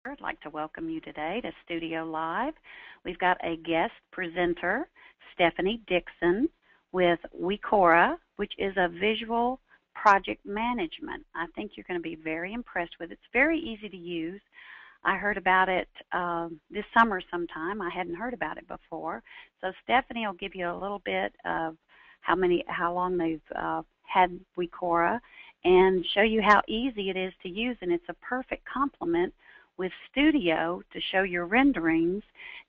I'd like to welcome you today to Studio Live. We've got a guest presenter, Stephanie Dixon, with Wecora, which is a visual project management. I think you're going to be very impressed with it. It's very easy to use. I heard about it this summer sometime. I hadn't heard about it before. So Stephanie will give you a little bit of how long they've had Wecora and show you how easy it is to use, and it's a perfect complement with Studio to show your renderings.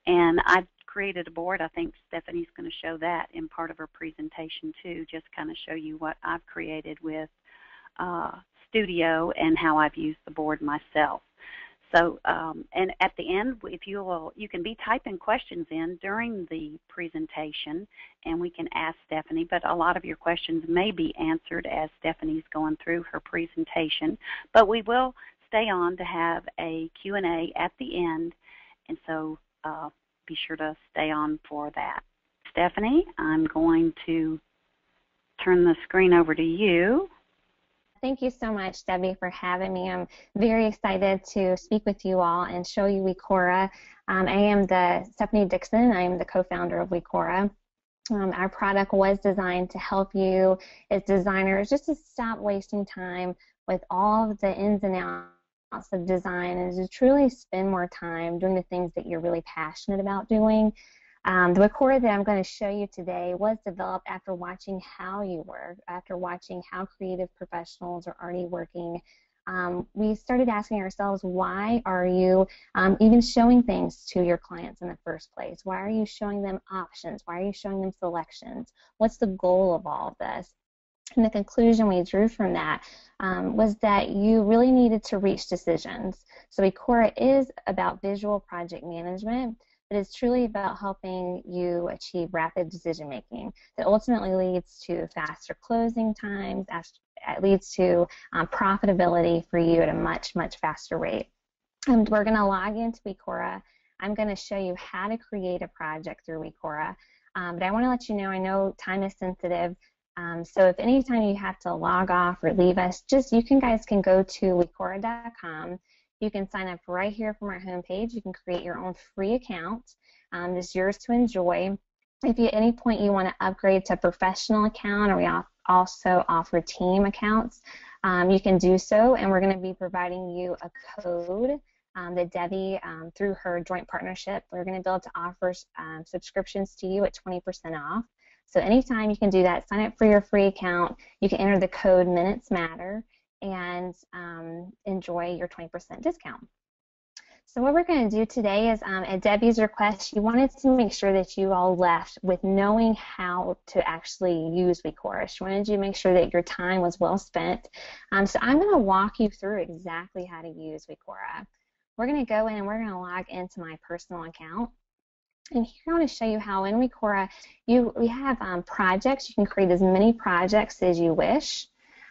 And I've created a board. I think Stephanie's going to show that in part of her presentation too, just kind of show you what I've created with Studio and how I've used the board myself. So, and at the end, if you can be typing questions in during the presentation, and we can ask Stephanie, but a lot of your questions may be answered as Stephanie's going through her presentation. But we will stay on to have a Q&A at the end, and so be sure to stay on for that. Stephanie, I'm going to turn the screen over to you. Thank you so much, Debbie, for having me. I'm very excited to speak with you all and show you Wecora. I am Stephanie Dixon. I am the co-founder of Wecora. Our product was designed to help you as designers just to stop wasting time with all of the ins and outs of design and to truly spend more time doing the things that you're really passionate about doing. The Wecora that I'm going to show you today was developed after watching how you work, after watching how creative professionals are already working. We started asking ourselves, why are you even showing things to your clients in the first place? Why are you showing them options? Why are you showing them selections? What's the goal of all of this? And the conclusion we drew from that was that you really needed to reach decisions. So Wecora is about visual project management. It is truly about helping you achieve rapid decision making that ultimately leads to faster closing times, it leads to profitability for you at a much, much faster rate. And we're going to log into Wecora. I'm going to show you how to create a project through Wecora. But I want to let you know, I know time is sensitive, so if anytime you have to log off or leave us, you guys can go to wecora.com. You can sign up right here from our homepage. You can create your own free account. It's yours to enjoy. If at any point you want to upgrade to a professional account, or we also offer team accounts, you can do so, and we're going to be providing you a code that Debbie, through her joint partnership, we're going to be able to offer subscriptions to you at 20% off. So anytime you can do that, sign up for your free account. You can enter the code Minutes Matter and enjoy your 20% discount. So what we're going to do today is, at Debbie's request, she wanted to make sure that you all left with knowing how to actually use Wecora. She wanted you to make sure that your time was well spent. So I'm going to walk you through exactly how to use Wecora. We're going to go in and we're going to log into my personal account. And here I want to show you how in Wecora we have projects. You can create as many projects as you wish.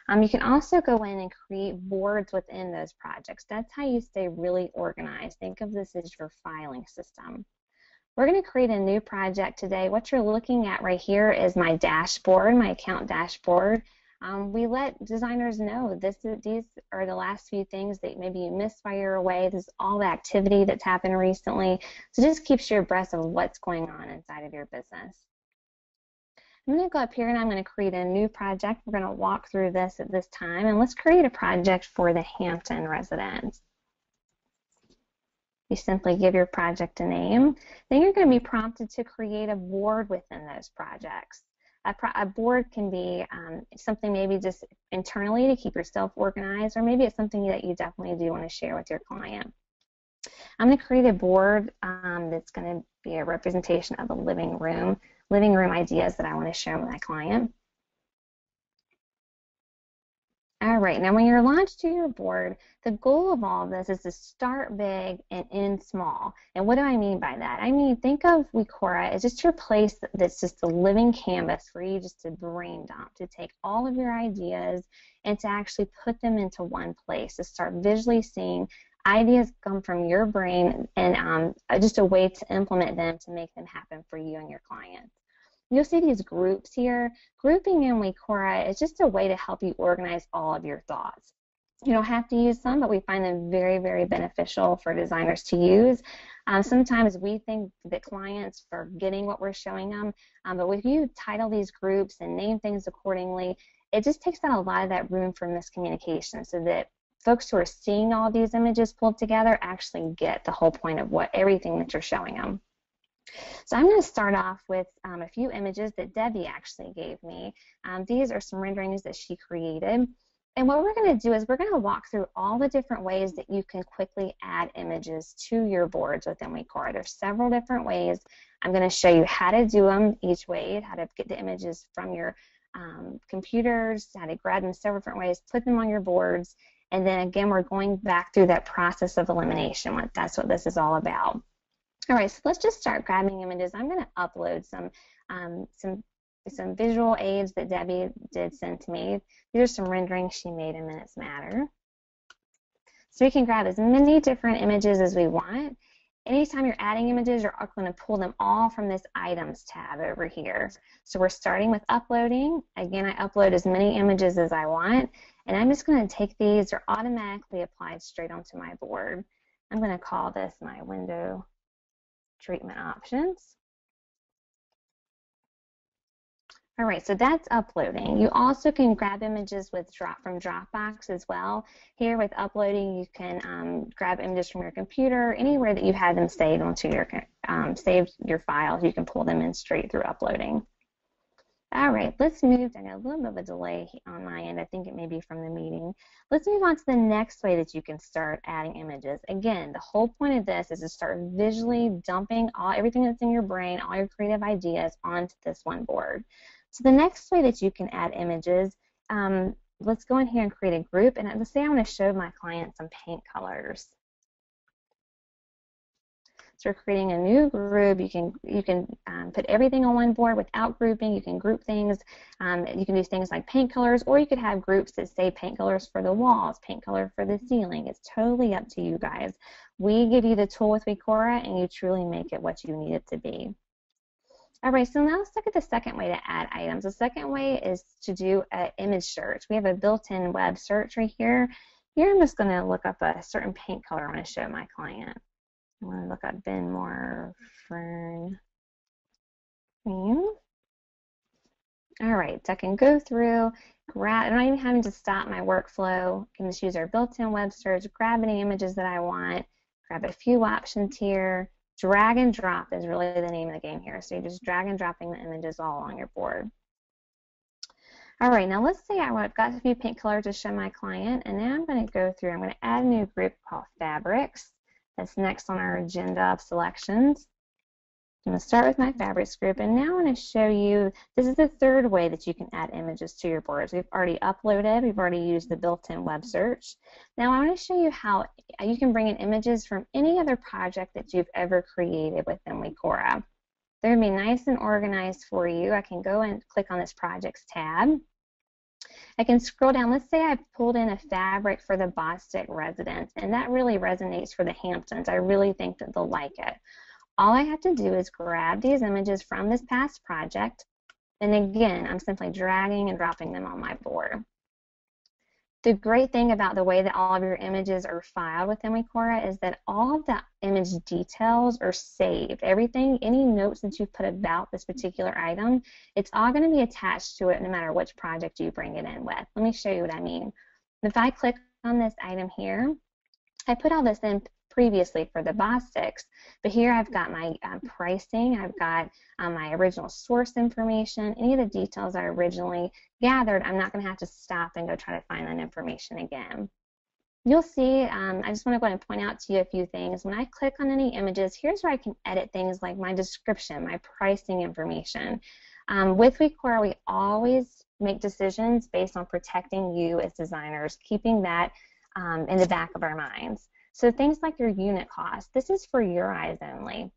You can also go in and create boards within those projects. That's how you stay really organized. Think of this as your filing system. We're going to create a new project today. What you're looking at right here is my dashboard, my account dashboard. We let designers know these are the last few things that maybe you missed while you're away. This is all the activity that's happened recently. So it just keeps you abreast of what's going on inside of your business. I'm going to go up here and I'm going to create a new project. We're going to walk through this at this time, and let's create a project for the Hampton residence. You simply give your project a name. Then you're going to be prompted to create a board within those projects. A board can be something maybe just internally to keep yourself organized, or maybe it's something that you definitely do want to share with your client. I'm going to create a board that's going to be a representation of a living room ideas that I want to share with my client. All right, now when you're launched to your board, the goal of all of this is to start big and end small. And what do I mean by that? I mean, think of Wecora as just your place that's just a living canvas for you just to brain dump, to take all of your ideas and to actually put them into one place, to start visually seeing ideas come from your brain and just a way to implement them to make them happen for you and your clients. You'll see these groups here. Grouping in Wecora is just a way to help you organize all of your thoughts. You don't have to use them, but we find them very, very beneficial for designers to use. Sometimes we think that clients are getting what we're showing them, but if you title these groups and name things accordingly, it just takes out a lot of that room for miscommunication, so that folks who are seeing all these images pulled together actually get the whole point of everything that you're showing them. So I'm going to start off with a few images that Debbie actually gave me. These are some renderings that she created. And what we're going to do is we're going to walk through all the different ways that you can quickly add images to your boards within Wecora. There's several different ways. I'm going to show you how to do them each way, how to get the images from your computers, how to grab them several different ways, put them on your boards, and then again we're going back through that process of elimination. That's what this is all about. All right, so let's just start grabbing images. I'm going to upload some visual aids that Debbie did send to me. These are some renderings she made in Minutes Matter. So we can grab as many different images as we want. Anytime you're adding images, you're going to pull them all from this Items tab over here. So we're starting with uploading. Again, I upload as many images as I want, and I'm just going to take these. They're automatically applied straight onto my board. I'm going to call this my window treatment options. All right, so that's uploading. You also can grab images from Dropbox as well. Here with uploading, you can grab images from your computer, anywhere that you've had them saved onto saved your files. You can pull them in straight through uploading. All right, let's move. I got a little bit of a delay on my end. I think it may be from the meeting. Let's move on to the next way that you can start adding images. Again, the whole point of this is to start visually dumping everything that's in your brain, all your creative ideas onto this one board. So the next way that you can add images, let's go in here and create a group. And let's say I want to show my client some paint colors. So we're creating a new group. You can put everything on one board without grouping. You can group things. You can do things like paint colors, or you could have groups that say paint colors for the walls, paint color for the ceiling. It's totally up to you guys. We give you the tool with Wecora, and you truly make it what you need it to be. All right, so now let's look at the second way to add items. The second way is to do an image search. We have a built-in web search right here. Here I'm just going to look up a certain paint color I want to show my client. I want to look up Benmore Fern Cream. All right, so I can go through, I'm not even having to stop my workflow. I can just use our built-in web search, grab any images that I want, grab a few options here. Drag and drop is really the name of the game here. So you're just drag and dropping the images all on your board. All right, now let's say I've got a few paint colors to show my client, and now I'm going to go through, I'm going to add a new group called Fabrics. That's next on our agenda of selections. I'm going to start with my Fabrics group, and now I want to show you, this is the third way that you can add images to your boards. We've already uploaded, we've already used the built-in web search. Now I want to show you how you can bring in images from any other project that you've ever created within Wecora. They're going to be nice and organized for you. I can go and click on this Projects tab. I can scroll down. Let's say I pulled in a fabric for the Bostic residents, and that really resonates for the Hamptons. I really think that they'll like it. All I have to do is grab these images from this past project, and again, I'm simply dragging and dropping them on my board. The great thing about the way that all of your images are filed within Wecora is that all of the image details are saved. Everything, any notes that you put about this particular item, it's all going to be attached to it no matter which project you bring it in with. Let me show you what I mean. If I click on this item here, I put all this in previously for the Bostics, but here I've got my pricing, I've got my original source information, any of the details I originally gathered. I'm not going to have to stop and go try to find that information again. You'll see, I just want to go ahead and point out to you a few things. When I click on any images, here's where I can edit things like my description, my pricing information. With Wecora, we always make decisions based on protecting you as designers, keeping that in the back of our minds. So things like your unit cost, this is for your eyes only.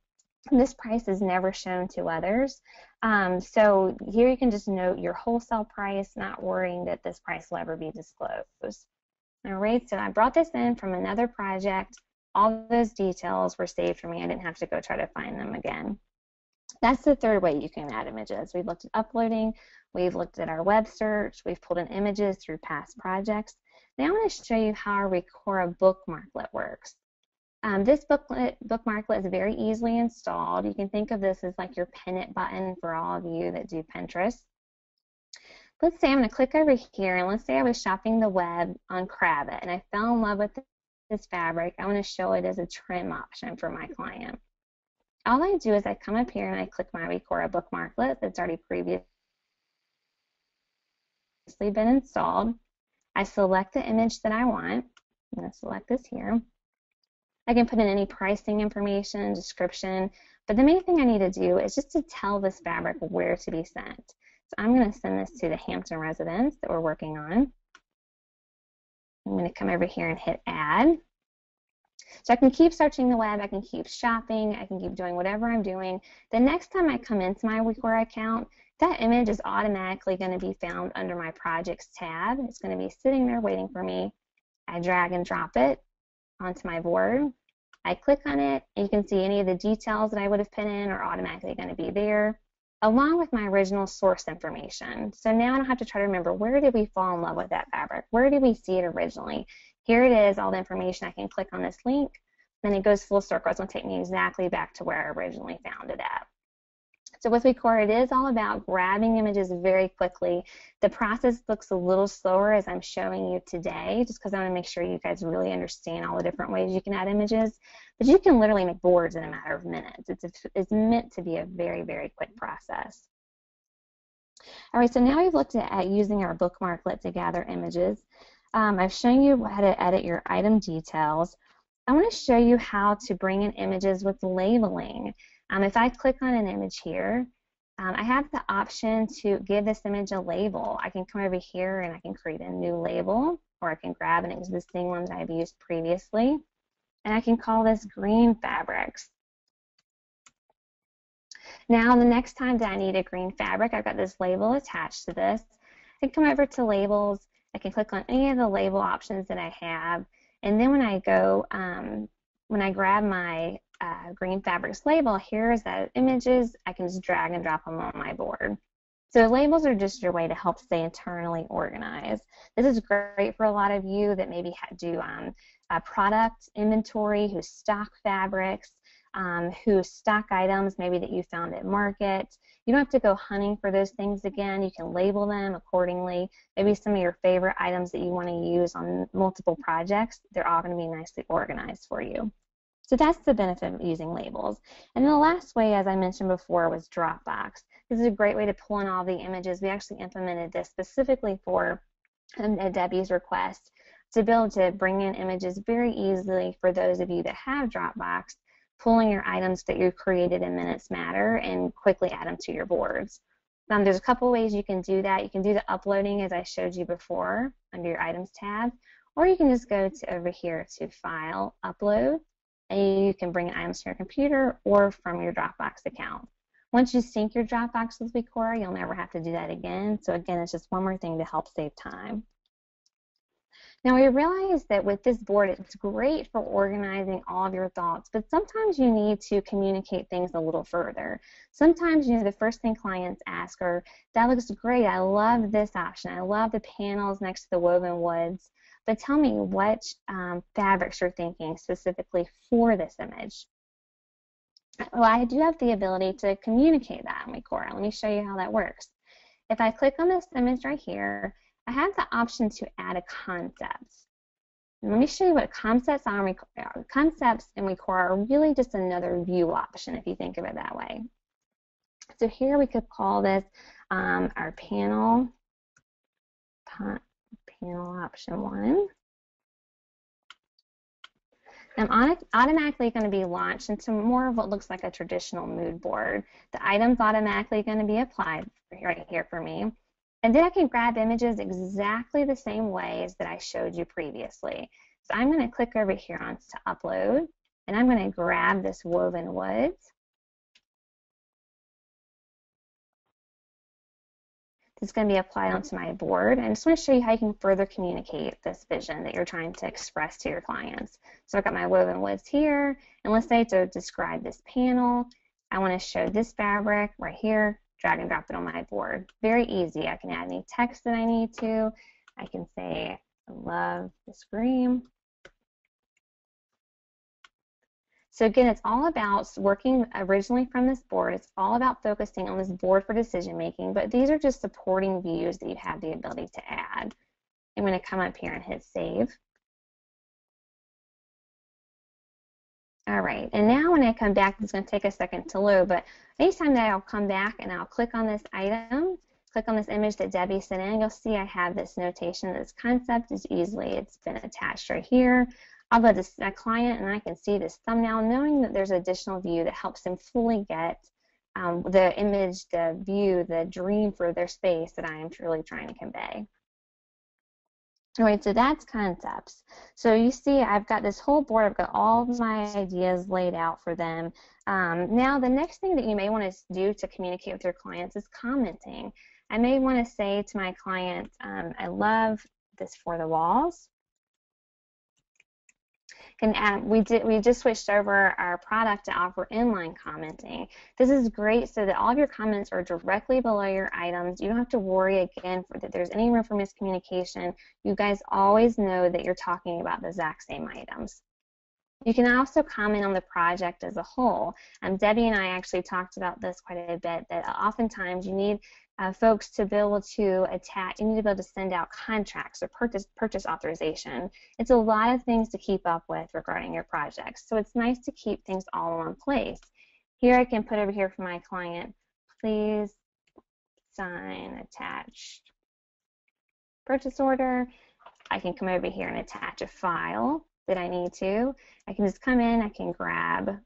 This price is never shown to others. So here you can just note your wholesale price, not worrying that this price will ever be disclosed. All right, so I brought this in from another project. All those details were saved for me. I didn't have to go try to find them again. That's the third way you can add images. We've looked at uploading, we've looked at our web search, we've pulled in images through past projects. Now I want to show you how our Wecora bookmarklet works. This bookmarklet is very easily installed. You can think of this as like your pin it button for all of you that do Pinterest. Let's say I'm going to click over here, and let's say I was shopping the web on Crabbit, and I fell in love with this fabric. I want to show it as a trim option for my client. All I do is I come up here and I click my Wecora bookmarklet that's already previously been installed. I select the image that I want. I'm going to select this here. I can put in any pricing information, description, but the main thing I need to do is just to tell this fabric where to be sent. So I'm going to send this to the Hampton residence that we're working on. I'm going to come over here and hit add. So I can keep searching the web, I can keep shopping, I can keep doing whatever I'm doing. The next time I come into my Wecora account, that image is automatically going to be found under my projects tab. It's going to be sitting there waiting for me. I drag and drop it onto my board. I click on it, and you can see any of the details that I would have put in are automatically going to be there, along with my original source information. So now I don't have to try to remember, where did we fall in love with that fabric? Where did we see it originally? Here it is, all the information. I can click on this link, then it goes full circle. It's going to take me exactly back to where I originally found it at. So with Wecora, it is all about grabbing images very quickly. The process looks a little slower as I'm showing you today, just because I want to make sure you guys really understand all the different ways you can add images. But you can literally make boards in a matter of minutes. It's meant to be a very, very quick process. All right, so now we've looked at using our bookmarklet to gather images. I've shown you how to edit your item details. I want to show you how to bring in images with labeling. If I click on an image here, I have the option to give this image a label. I can come over here and I can create a new label, or I can grab an existing one that I've used previously, and I can call this green fabrics. Now the next time that I need a green fabric, I've got this label attached to this. I can come over to labels. I can click on any of the label options that I have, and then when I go, when I grab my green fabrics label, here's the images. I can just drag and drop them on my board. So labels are just your way to help stay internally organized. This is great for a lot of you that maybe do product inventory, who stock fabrics, who stock items maybe that you found at market. You don't have to go hunting for those things again. You can label them accordingly. Maybe some of your favorite items that you want to use on multiple projects, they're all going to be nicely organized for you. So that's the benefit of using labels. And then the last way, as I mentioned before, was Dropbox. This is a great way to pull in all the images. We actually implemented this specifically for Debbie's request to be able to bring in images very easily for those of you that have Dropbox, pulling your items that you created in Minutes Matter and quickly add them to your boards. There's a couple ways you can do that. You can do the uploading as I showed you before under your Items tab, or you can just go to over here to File, Upload, and you can bring items to your computer or from your Dropbox account. Once you sync your Dropbox with Wecora, you'll never have to do that again. So again, it's just one more thing to help save time. Now we realize that with this board, it's great for organizing all of your thoughts, but sometimes you need to communicate things a little further. Sometimes, the first thing clients ask are, that looks great, I love this option, I love the panels next to the woven woods, but tell me what fabrics you're thinking specifically for this image. Well, I do have the ability to communicate that in Wecora. Let me show you how that works. If I click on this image right here, I have the option to add a concept. And let me show you what concepts are. Concepts in Wecora are really just another view option if you think of it that way. So here we could call this our panel option 1. I'm automatically going to be launched into more of what looks like a traditional mood board. The item's automatically going to be applied right here for me. And then I can grab images exactly the same ways that I showed you previously. So I'm going to click over here on to upload, and I'm going to grab this woven woods. It's going to be applied onto my board. And I just want to show you how you can further communicate this vision that you're trying to express to your clients. So I've got my woven woods here, and let's say to describe this panel, I want to show this fabric right here, drag and drop it on my board. Very easy. I can add any text that I need to. I can say, I love this green. So again, it's all about working originally from this board. It's all about focusing on this board for decision making, but these are just supporting views that you have the ability to add. I'm going to come up here and hit save. All right, and now when I come back, it's going to take a second to load, but anytime that I'll come back and I'll click on this item, click on this image that Debbie sent in, you'll see I have this notation. This concept is it's been attached right here. I'll go to my client and I can see this thumbnail, knowing that there's an additional view that helps them fully get the image, the view, the dream for their space that I am truly trying to convey. All right, so that's concepts. So you see I've got this whole board, I've got all of my ideas laid out for them. Now the next thing that you may want to do to communicate with your clients is commenting. I may want to say to my client, I love this for the walls. And we just switched over our product to offer inline commenting. This is great so that all of your comments are directly below your items. You don't have to worry again that there's any room for miscommunication. You guys always know that you're talking about the exact same items. You can also comment on the project as a whole. Debbie and I actually talked about this quite a bit, that oftentimes you need folks to be able to attach, you need to be able to send out contracts or purchase authorization. It's a lot of things to keep up with regarding your projects, so it's nice to keep things all in one place. Here I can put over here for my client, please sign attached purchase order. I can come over here and attach a file that I need to. I can just come in, I can grab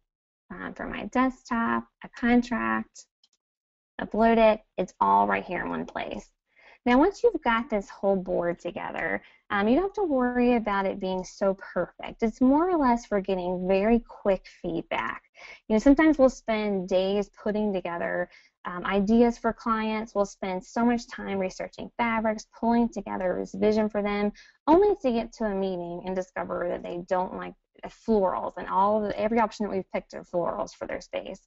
from my desktop a contract, upload it. It's all right here in one place. Now once you've got this whole board together, you don't have to worry about it being so perfect. It's more or less for getting very quick feedback. You know, sometimes we'll spend days putting together ideas for clients. We'll spend so much time researching fabrics, pulling together this vision for them, only to get to a meeting and discover that they don't like florals, and every option that we've picked are florals for their space.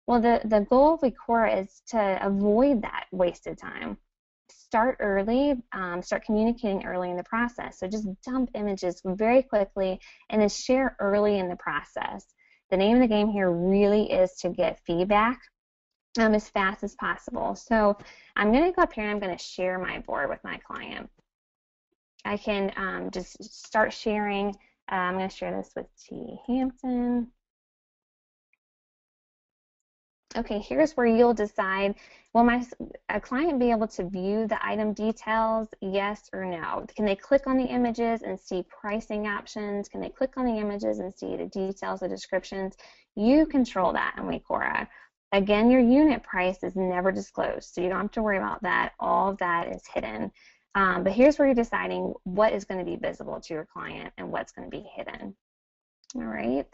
Well, the goal of Wecora is to avoid that wasted time. Start early, start communicating early in the process. So just dump images very quickly and then share early in the process. The name of the game here really is to get feedback as fast as possible. So I'm going to go up here and I'm going to share my board with my client. I can just start sharing. I'm going to share this with T. Hampton. Okay, here's where you'll decide, will a client be able to view the item details, yes or no? Can they click on the images and see pricing options? Can they click on the images and see the details, the descriptions? You control that in Wecora. Again, your unit price is never disclosed, so you don't have to worry about that. All of that is hidden. But here's where you're deciding what is going to be visible to your client and what's going to be hidden. All right.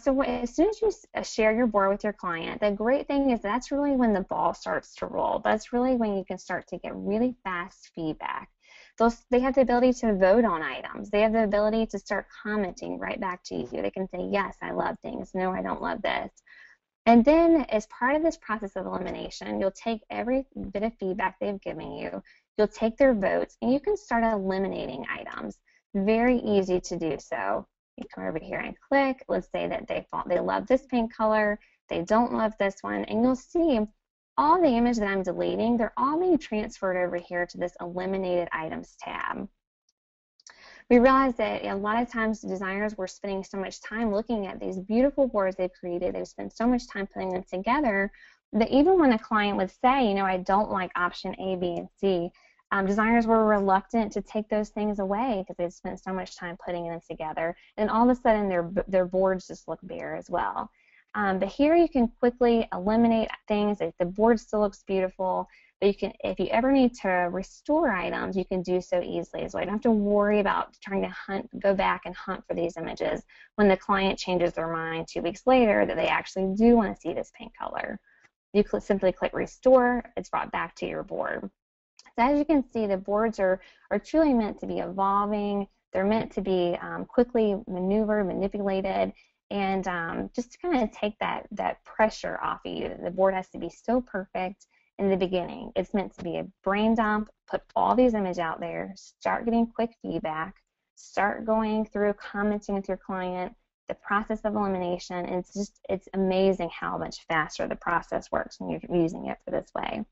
So as soon as you share your board with your client, the great thing is that's really when the ball starts to roll. That's really when you can start to get really fast feedback. They have the ability to vote on items. They have the ability to start commenting right back to you. They can say, yes, I love things. No, I don't love this. And then as part of this process of elimination, you'll take every bit of feedback they've given you, you'll take their votes, and you can start eliminating items. Very easy to do so. You come over here and click. Let's say that they love this pink color, they don't love this one, and you'll see all the image that I'm deleting, they're all being transferred over here to this Eliminated Items tab. We realized that a lot of times designers were spending so much time looking at these beautiful boards they've created, they've spent so much time putting them together, that even when a client would say, you know, I don't like option A, B, and C, designers were reluctant to take those things away because they've spent so much time putting them together, and all of a sudden their boards just look bare as well. But here you can quickly eliminate things. The board still looks beautiful, but you can, if you ever need to restore items, you can do so easily as well. You don't have to worry about trying to go back and hunt for these images when the client changes their mind 2 weeks later that they actually do want to see this pink color. You simply click restore, it's brought back to your board. So as you can see, the boards are truly meant to be evolving. They're meant to be quickly maneuvered, manipulated, and just to kind of take that pressure off of you. The board has to be so perfect in the beginning. It's meant to be a brain dump, put all these images out there, start getting quick feedback, start going through commenting with your client, the process of elimination. And it's amazing how much faster the process works when you're using it for this way.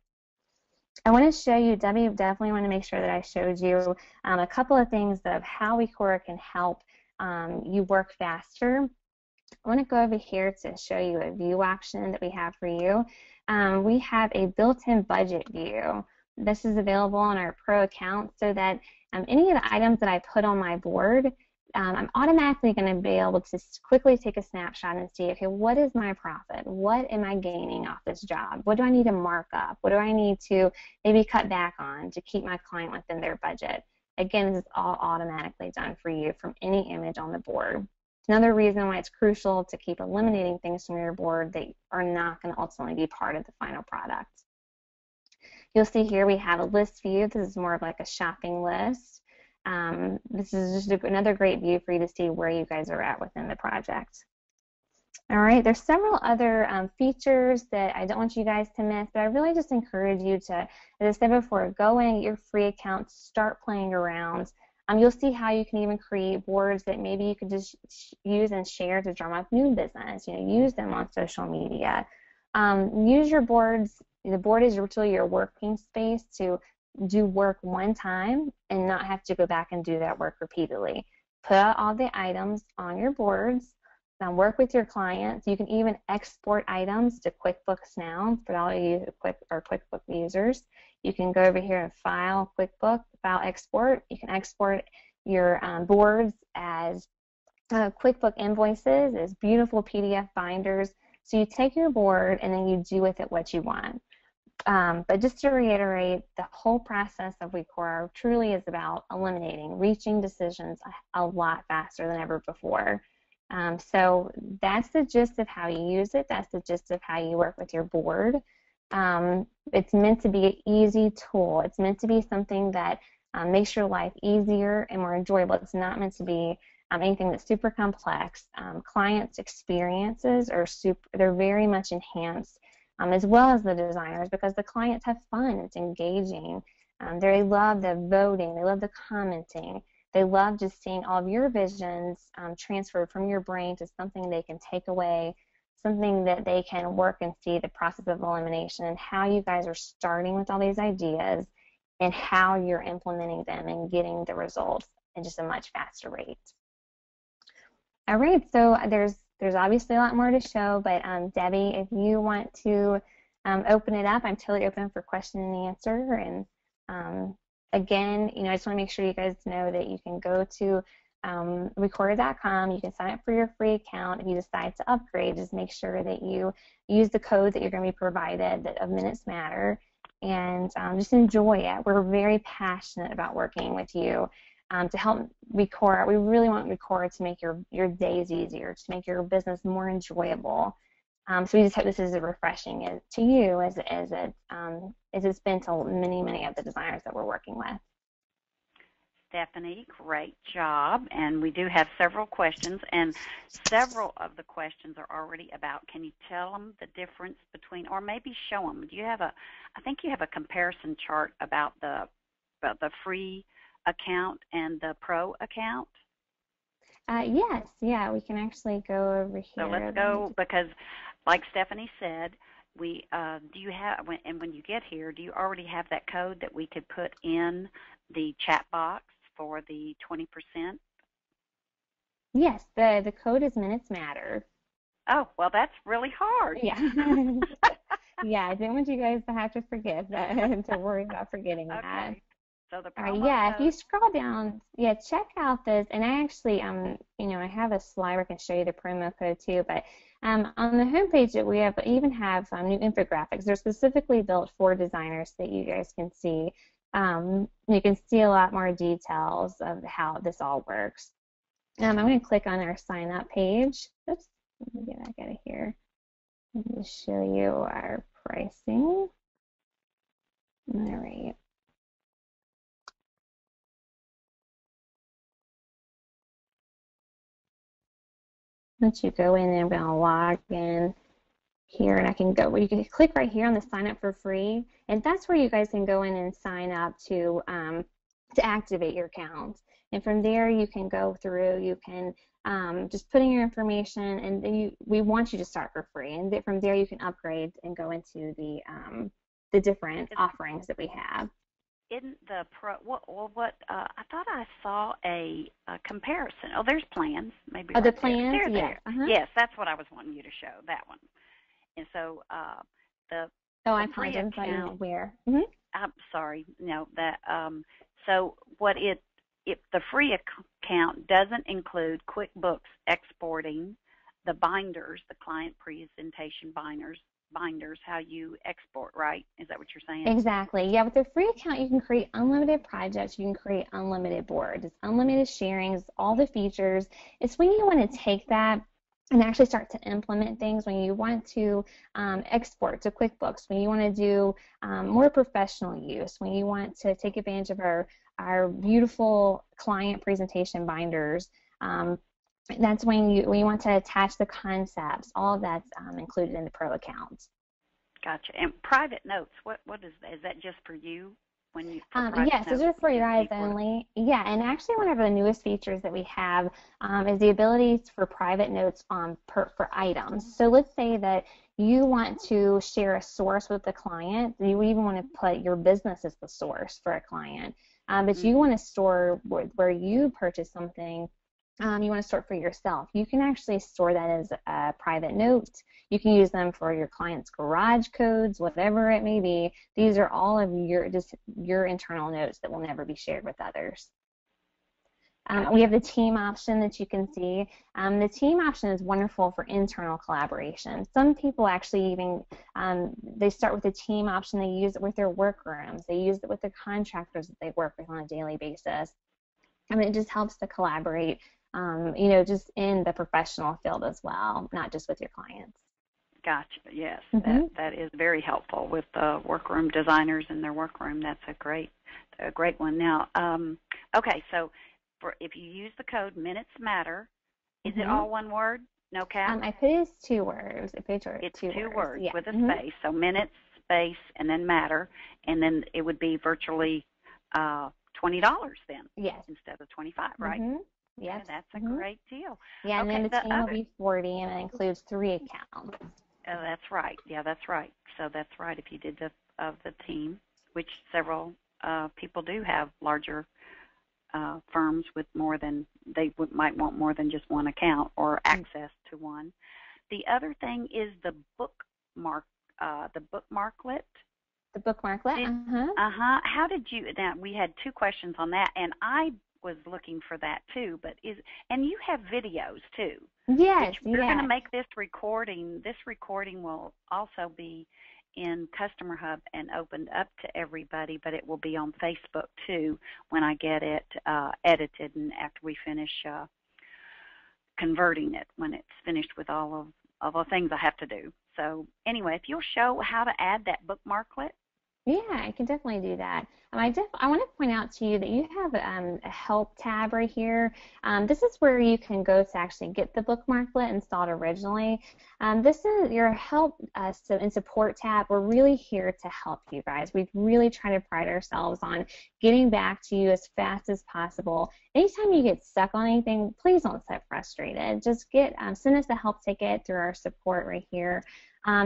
I want to show you, Debbie, definitely want to make sure that I showed you a couple of things of how Wecora can help you work faster. I want to go over here to show you a view option that we have for you. We have a built-in budget view. This is available on our Pro account so that any of the items that I put on my board, I'm automatically going to be able to quickly take a snapshot and see, okay, what is my profit? What am I gaining off this job? What do I need to mark up? What do I need to maybe cut back on to keep my client within their budget? Again, this is all automatically done for you from any image on the board. Another reason why it's crucial to keep eliminating things from your board that are not going to ultimately be part of the final product. You'll see here we have a list view. This is more of like a shopping list. This is just another great view for you to see where you guys are at within the project. All right, there's several other features that I don't want you guys to miss, but I really just encourage you to, as I said before, go in, get your free account, start playing around. You'll see how you can even create boards that maybe you could just use and share to drum up new business. Use them on social media. Use your boards. The board is really your working space to do work one time and not have to go back and do that work repeatedly. Put out all the items on your boards. Work with your clients. You can even export items to QuickBooks now for all you QuickBooks users. You can go over here and File, QuickBooks, File Export. You can export your boards as QuickBooks invoices, as beautiful PDF binders. So you take your board and then you do with it what you want. But just to reiterate, the whole process of Wecora truly is about eliminating, reaching decisions a lot faster than ever before. So that's the gist of how you use it. That's the gist of how you work with your board. It's meant to be an easy tool. It's meant to be something that makes your life easier and more enjoyable. It's not meant to be anything that's super complex. Clients' experiences they're very much enhanced, as well as the designers, because the clients have fun. It's engaging. They love the voting. They love the commenting. They love just seeing all of your visions transferred from your brain to something they can take away, something that they can work and see the process of elimination and how you guys are starting with all these ideas and how you're implementing them and getting the results at just a much faster rate. All right, so there's obviously a lot more to show, but Debbie, if you want to open it up, I'm totally open for question and answer. And again, I just want to make sure you guys know that you can go to Wecora.com. You can sign up for your free account. If you decide to upgrade, just make sure that you use the code that you're going to be provided of Minutes Matter, and just enjoy it. We're very passionate about working with you to help Wecora. We really want Wecora to make your days easier, to make your business more enjoyable. So we just hope this is as refreshing to you as it's been to many, many of the designers that we're working with. Stephanie, great job. And we do have several questions, and several of the questions are already about, can you tell them the difference between, or maybe show them? Do you have I think you have a comparison chart about the free account and the pro account? Yes, yeah, we can actually go over here. So let's go, because like Stephanie said, do you have, when you get here, do you already have that code that we could put in the chat box for the 20%? Yes, the code is Minutes Matter. Oh, well, that's really hard. Yeah. Yeah, I didn't want you guys to have to forget that, to worry about forgetting that. So the promo code. If you scroll down, check out this, and I actually, I have a slide where I can show you the promo code too, but on the homepage that we even have new infographics. They're specifically built for designers that you guys can see. You can see a lot more details of how this all works. I'm going to click on our sign up page. Oops, let me get back out of here. Let me show you our pricing. All right. Once you go in, I'm going to log in here, and I can go. You can click right here on the sign up for free, and that's where you guys can go in and sign up to activate your account. And from there, you can go through. You can just put in your information, and then we want you to start for free. And from there, you can upgrade and go into the different offerings that we have. Isn't the I thought I saw a comparison. Oh, there's plans. Maybe Oh, right the plans? there. Yes. Yes, that's what I was wanting you to show. That one. And so I the free apologize. account. Where? I'm sorry. No, that. So if the free account doesn't include QuickBooks exporting the binders, the client presentation binders, how you export, right? Is that what you're saying? Exactly. Yeah, with the free account, you can create unlimited projects. You can create unlimited boards. It's unlimited sharings, all the features. It's when you want to take that and actually start to implement things, when you want to export to QuickBooks, when you want to do more professional use, when you want to take advantage of our beautiful client presentation binders. That's when you want to attach the concepts. All of that's included in the Pro account. Gotcha. And private notes, what is that? Is that just for you? Yes, those are for your eyes only. Yeah, and actually one of the newest features that we have is the ability for private notes for items. So let's say that you want to share a source with the client. You even want to put your business as the source for a client. But you want to store where you purchase something. You want to store it for yourself. You can actually store that as a private note. You can use them for your client's garage codes, whatever it may be. These are all of your internal notes that will never be shared with others. We have the team option that you can see. The team option is wonderful for internal collaboration. Some people actually even, they start with the team option. They use it with their workrooms. They use it with the contractors that they work with on a daily basis. It just helps to collaborate, just in the professional field as well, not just with your clients. Gotcha. Yes, that is very helpful with the workroom designers in their workroom. That's a great one. Now, okay, so if you use the code Minutes Matter, is it all one word? No caps? I put it as 2 words. It's two words yeah. with a space. So Minutes, space, and then Matter, and then it would be virtually $20 then. Yes. Instead of $25, right? Yes. Okay, that's a great deal. Yeah, and then the team will be 40, and it includes 3 accounts. That's right. Yeah, that's right. So that's right. If you did the team, which several people do have larger firms with might want more than just one account or access to one. The other thing is the Bookmarklet. The Bookmarklet. How did you? Now we had 2 questions on that, and I was looking for that too. And you have videos too. Yes. We're going to make this recording. This recording will also be in Customer Hub and opened up to everybody, but it will be on Facebook too when I get it edited and after we finish converting it, when it's finished with all of the things I have to do. So anyway, if you'll show how to add that Bookmarklet. Yeah, I can definitely do that. I want to point out to you that you have a help tab right here. This is where you can go to actually get the Bookmarklet installed originally. This is your help and support tab. We're really here to help you guys. We really try to pride ourselves on getting back to you as fast as possible. Anytime you get stuck on anything, please don't get frustrated. Just send us a help ticket through our support right here.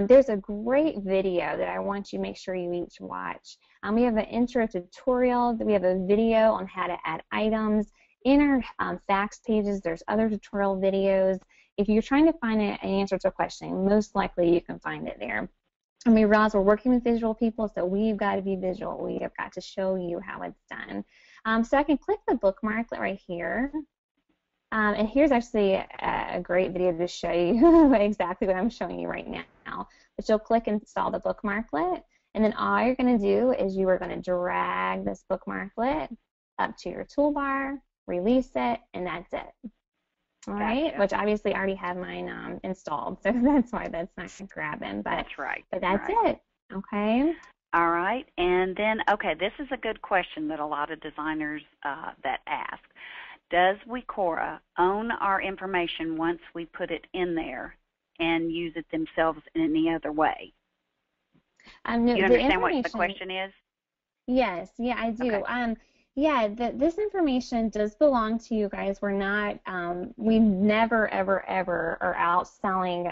There's a great video that I want you to make sure you each watch. We have an intro tutorial. We have a video on how to add items. In our facts pages, there's other tutorial videos. If you're trying to find an answer to a question, most likely you can find it there. We realize we're working with visual people, so we've got to be visual. We have got to show you how it's done. So I can click the Bookmarklet right here. And here's actually a great video to show you exactly what I'm showing you right now. But you'll click Install the Bookmarklet, and then all you're going to do is you are going to drag this Bookmarklet up to your toolbar, release it, and that's it. All right, gotcha. Which obviously I already have mine installed, so that's why that's not grabbing. But that's right. But that's it. Okay. All right, and then this is a good question that a lot of designers that ask. does Wecora own our information once we put it in there and use it themselves in any other way? No, You understand what the question is? Yes, yeah, I do. Okay. Yeah, this information does belong to you guys. We're not, we never, ever, ever are out selling,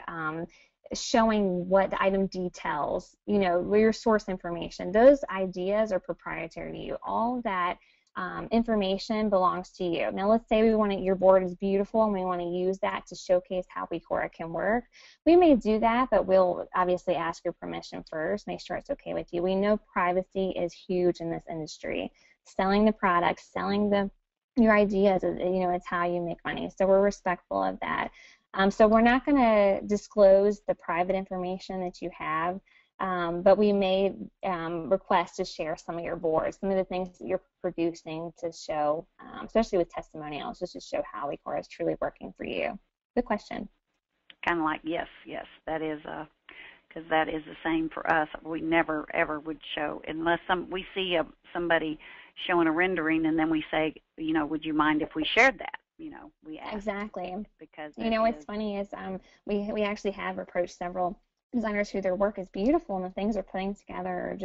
showing what the item details, you know, your source information. Those ideas are proprietary to you. All that information belongs to you. Now, let's say we want to, your board is beautiful and we want to use that to showcase how Wecora can work. We may do that, but we'll obviously ask your permission first, make sure it's okay with you. We know privacy is huge in this industry. Selling the product, selling your ideas, you know, it's how you make money. So we're respectful of that. So we're not going to disclose the private information that you have, but we may request to share some of your boards, some of the things that you're producing to show, especially with testimonials, just to show how Wecora is truly working for you. Good question. Kind of like, yes, that is because that is the same for us. We never ever would show unless we see somebody showing a rendering, and then we say, you know, would you mind if we shared that? You know, we ask. Exactly. Because you know what's funny is we actually have approached several designers who their work is beautiful and the things they're putting together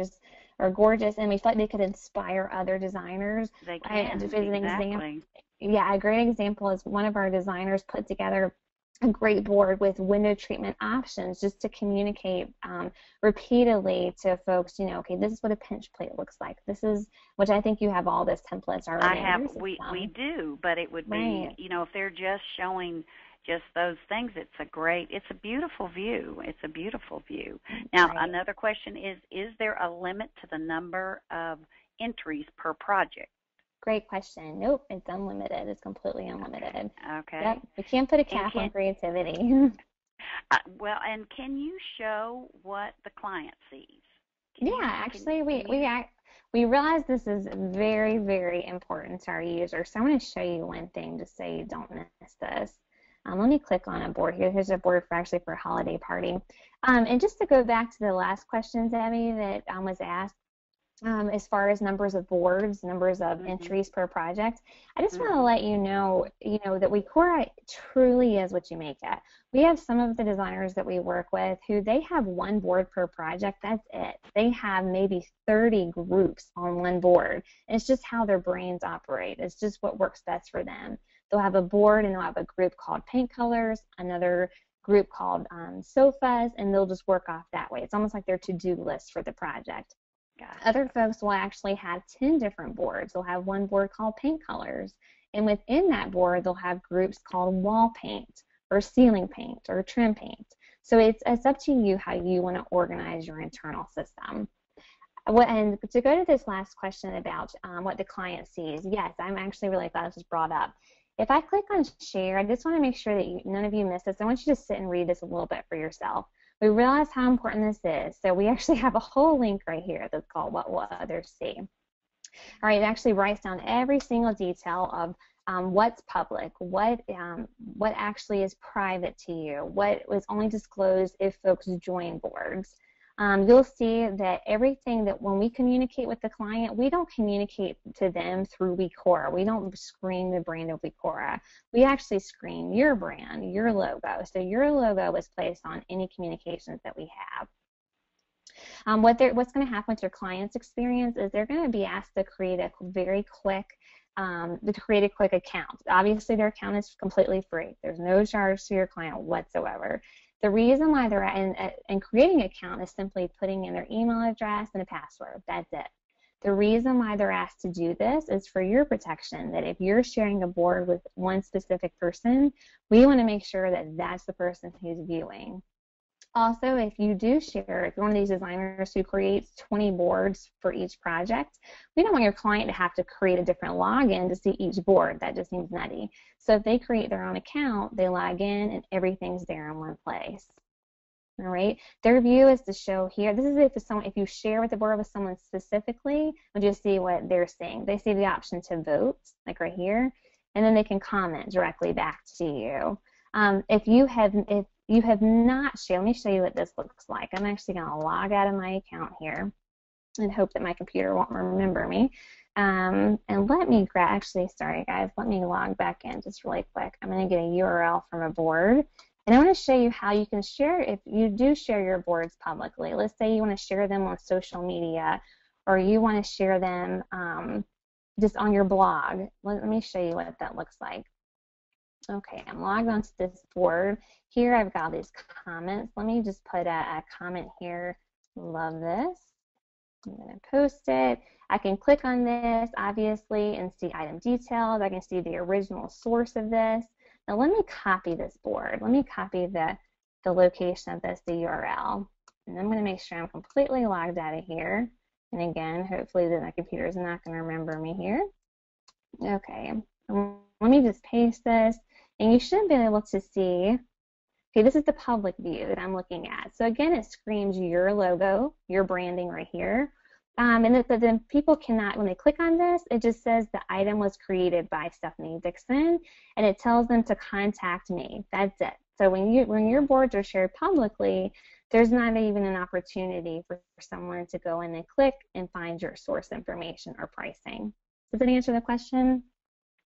are gorgeous, and we feel like they could inspire other designers. They can. Exactly. Yeah, a great example is one of our designers put together a great board with window treatment options just to communicate repeatedly to folks, you know, okay, this is what a pinch plate looks like. This is, which I think you have all this templates already. We do, but it would be, you know, if they're just showing just those things, it's a beautiful view. It's a beautiful view. Now, another question is there a limit to the number of entries per project? Great question. Nope, it's unlimited. It's completely unlimited. Okay. Yep. We can't put a cap on creativity. Well, and can you show what the client sees? Actually, we realize this is very, very important to our users. So I'm going to show you one thing just so you don't miss this. Let me click on a board here. Here's a board for a holiday party. And just to go back to the last question, Debbie, that was asked, as far as numbers of boards, numbers of entries per project, I just want to let you know that Wecora truly is what you make it. We have some of the designers that we work with who they have one board per project. That's it. They have maybe 30 groups on one board. And it's just how their brains operate. It's just what works best for them. They'll have a board and they'll have a group called paint colors, another group called sofas, and they'll just work off that way. It's almost like their to-do list for the project. Other folks will actually have 10 different boards. They'll have one board called paint colors, and within that board they'll have groups called wall paint or ceiling paint or trim paint. So it's up to you how you want to organize your internal system. And to go to this last question about what the client sees, yes, I'm actually really glad this was brought up. If I click on share, I just want to make sure that none of you miss this. I want you to sit and read this a little bit for yourself. We realize how important this is, so we actually have a whole link right here that's called What Will Others See? All right, it actually writes down every single detail of what's public, what actually is private to you, what was only disclosed if folks join boards. You'll see that everything that when we communicate with the client, we don't communicate to them through Wecora. We don't screen the brand of Wecora. We actually screen your brand, your logo. So your logo is placed on any communications that we have. What's going to happen with your client's experience is they're going to be asked to create a very quick account. Obviously, their account is completely free. There's no charge to your client whatsoever. The reason why they're in creating an account is simply putting in their email address and a password. That's it. The reason why they're asked to do this is for your protection, that if you're sharing a board with one specific person, we want to make sure that that's the person who's viewing. Also, if you do share, if you're one of these designers who creates 20 boards for each project, we don't want your client to have to create a different login to see each board. That just seems nutty. So if they create their own account, they log in and everything's there in one place. All right. Their view is to show here. This is if you share with the board with someone specifically, we'll just see what they're seeing. They see the option to vote, like right here, and then they can comment directly back to you. If you have not shared, let me show you what this looks like. I'm actually going to log out of my account here and hope that my computer won't remember me. And let me grab, actually, sorry guys, let me log back in just really quick. I'm going to get a URL from a board. And I want to show you how you can share, if you do share your boards publicly. Let's say you want to share them on social media, or you want to share them just on your blog. Let me show you what that looks like. Okay, I'm logged onto this board. Here I've got these comments. Let me just put a comment here. Love this. I'm going to post it. I can click on this, obviously, and see item details. I can see the original source of this. Now let me copy this board. Let me copy the location of this, the URL. And I'm going to make sure I'm completely logged out of here. And again, hopefully my computer is not going to remember me here. Okay, let me just paste this. And you should be able to see, okay, this is the public view that I'm looking at. So again, it screams your logo, your branding right here. And then people cannot, when they click on this, it just says the item was created by Stephanie Dixon, and it tells them to contact me. That's it. So when your boards are shared publicly, there's not even an opportunity for someone to go in and click and find your source information or pricing. Does that answer the question?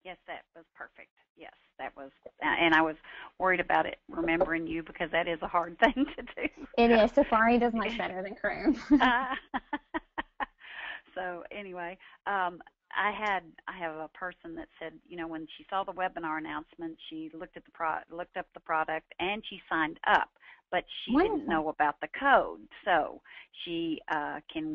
Yes, that was perfect. Yes, that was, and I was worried about it remembering you because that is a hard thing to do. It is. Safari does much better than Chrome. So anyway, I have a person that said, you know, when she saw the webinar announcement, she looked up the product and she signed up, but she Wonderful. didn't know about the code. So she can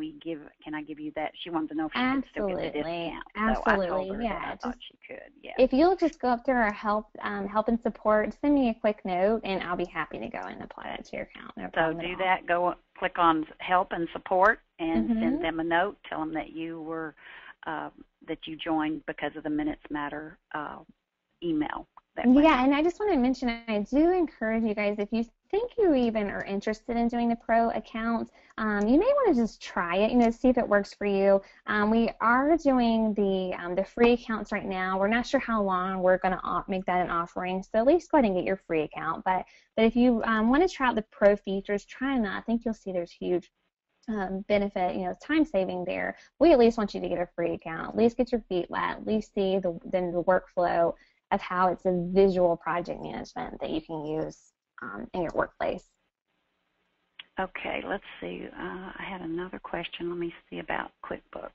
I give you that? She wanted to know if she could still get the discount. Absolutely. So I told her yeah. that I thought she could. Yeah. If you'll just go up to our help and support, send me a quick note, and I'll be happy to go and apply that to your account. No problem. So do that. Go click on help and support, and send them a note. Tell them that you were that you joined because of the Minutes Matter email. Yeah, and I just want to mention, I do encourage you guys, if you think you even are interested in doing the pro account, you may want to just try it, you know, see if it works for you. We are doing the free accounts right now. We're not sure how long we're going to make that an offering, so at least go ahead and get your free account. But if you want to try out the pro features, try them out. I think you'll see there's huge benefit, you know, time saving there. We at least want you to get a free account, at least get your feet wet, at least see the workflow of how it's a visual project management that you can use in your workplace. Okay, let's see. I had another question. Let me see about QuickBooks.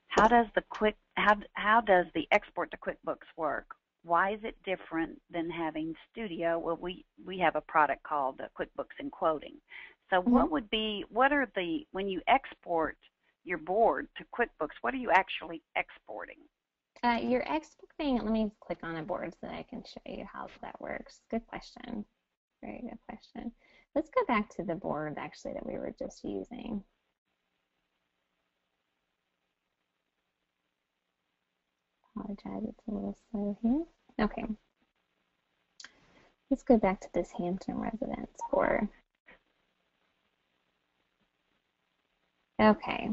How does the export to QuickBooks work? Why is it different than having Studio? Well, we have a product called QuickBooks in Quoting. So when you export your board to QuickBooks, what are you actually exporting? You're exporting, let me click on a board so that I can show you how that works. Good question. Very good question. Let's go back to the board actually that we were just using. Apologize, it's a little slow here. Okay. Let's go back to this Hampton residence board. Okay.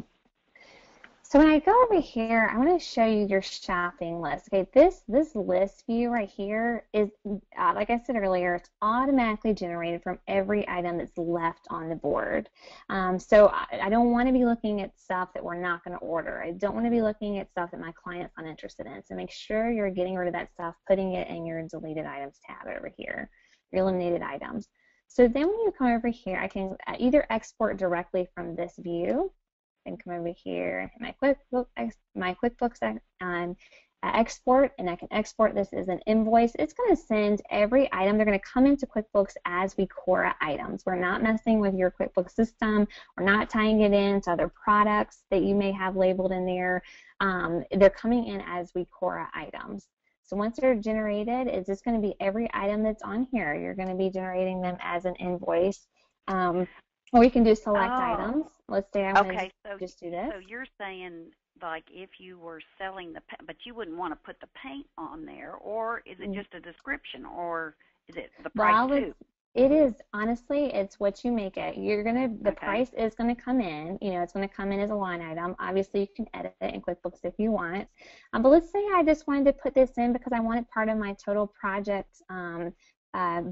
So when I go over here, I want to show you your shopping list. Okay, this list view right here is, like I said earlier, it's automatically generated from every item that's left on the board. So I don't want to be looking at stuff that we're not going to order. I don't want to be looking at stuff that my client's not interested in. So make sure you're getting rid of that stuff, putting it in your deleted items tab over here, your eliminated items. So then when you come over here, I can either export directly from this view, and come over here, my QuickBooks export, and I can export this as an invoice. It's going to send every item. They're going to come into QuickBooks as Wecora items. We're not messing with your QuickBooks system. We're not tying it into other products that you may have labeled in there. They're coming in as Wecora items. So once they're generated, it's just going to be every item that's on here. You're going to be generating them as an invoice. Or you can do select items. Let's say I want to just do this. So you're saying, like, if you were selling but you wouldn't want to put the paint on there, or is it just a description, or is it the price too? It is, honestly, it's what you make it. The price is gonna come in. You know, it's gonna come in as a line item. Obviously, you can edit it in QuickBooks if you want. But let's say I just wanted to put this in because I want it part of my total project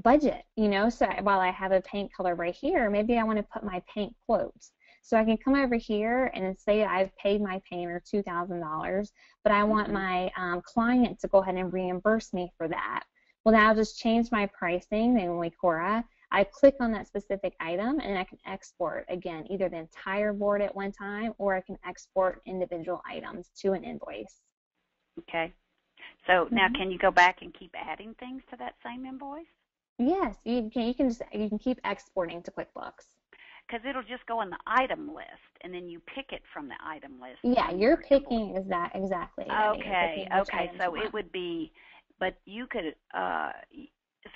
budget, you know, so while I have a paint color right here, maybe I want to put my paint quotes. So I can come over here and say I've paid my painter $2,000, but I want my client to go ahead and reimburse me for that. Well, now I'll just change my pricing in Wecora. I click on that specific item, and I can export, again, either the entire board at one time, or I can export individual items to an invoice. Okay. So now can you go back and keep adding things to that same invoice? Yes, you can keep exporting to QuickBooks. Because it'll just go in the item list, and then you pick it from the item list. Yeah, you're picking exactly. Okay, okay. So it would be, but you could,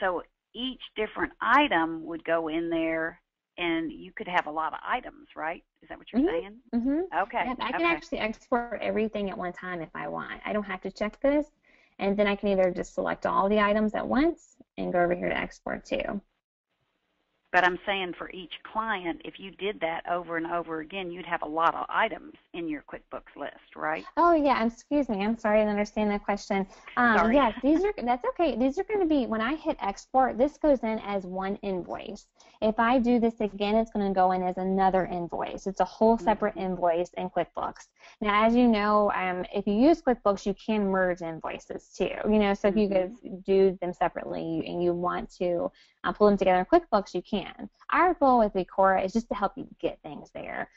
so each different item would go in there, and you could have a lot of items, right? Is that what you're saying? Okay. Yep, I can actually export everything at one time if I want. I don't have to check this, and then I can either just select all the items at once and go over here to export too. But I'm saying for each client, if you did that over and over again, you'd have a lot of items in your QuickBooks list, right? Oh yeah, excuse me. I'm sorry, I didn't understand that question. Sorry. Yes, that's okay. These are going to be, when I hit export, this goes in as one invoice. If I do this again, it's going to go in as another invoice. It's a whole separate invoice in QuickBooks. Now, as you know, if you use QuickBooks, you can merge invoices too. You know, so if you guys do them separately and you want to pull them together in QuickBooks, you can. Our goal with Wecora is just to help you get things there.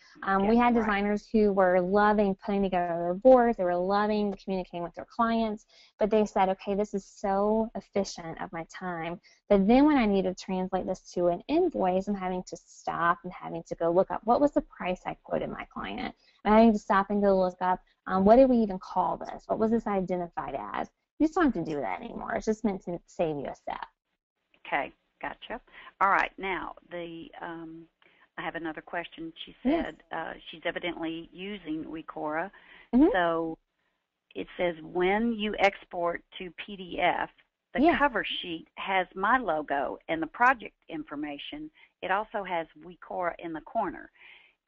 We had designers who were loving putting together their boards, they were loving communicating with their clients, but they said, okay, this is so efficient of my time, but then when I need to translate this to an invoice, I'm having to stop and having to go look up what was the price I quoted my client. I'm having to stop and go look up what did we even call this? What was this identified as? You just don't have to do that anymore. It's just meant to save you a step. Okay. Gotcha. All right. Now, I have another question. She said she's evidently using Wecora. So it says when you export to PDF, the cover sheet has my logo and the project information. It also has Wecora in the corner.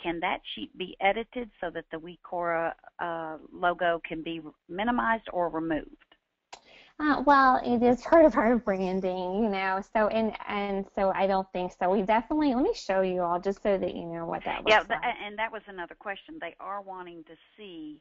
Can that sheet be edited so that the Wecora logo can be minimized or removed? Well, it is part of our branding, you know, so and so I don't think so. We definitely, let me show you all just so that you know what that looks like. Yeah, and that was another question. They are wanting to see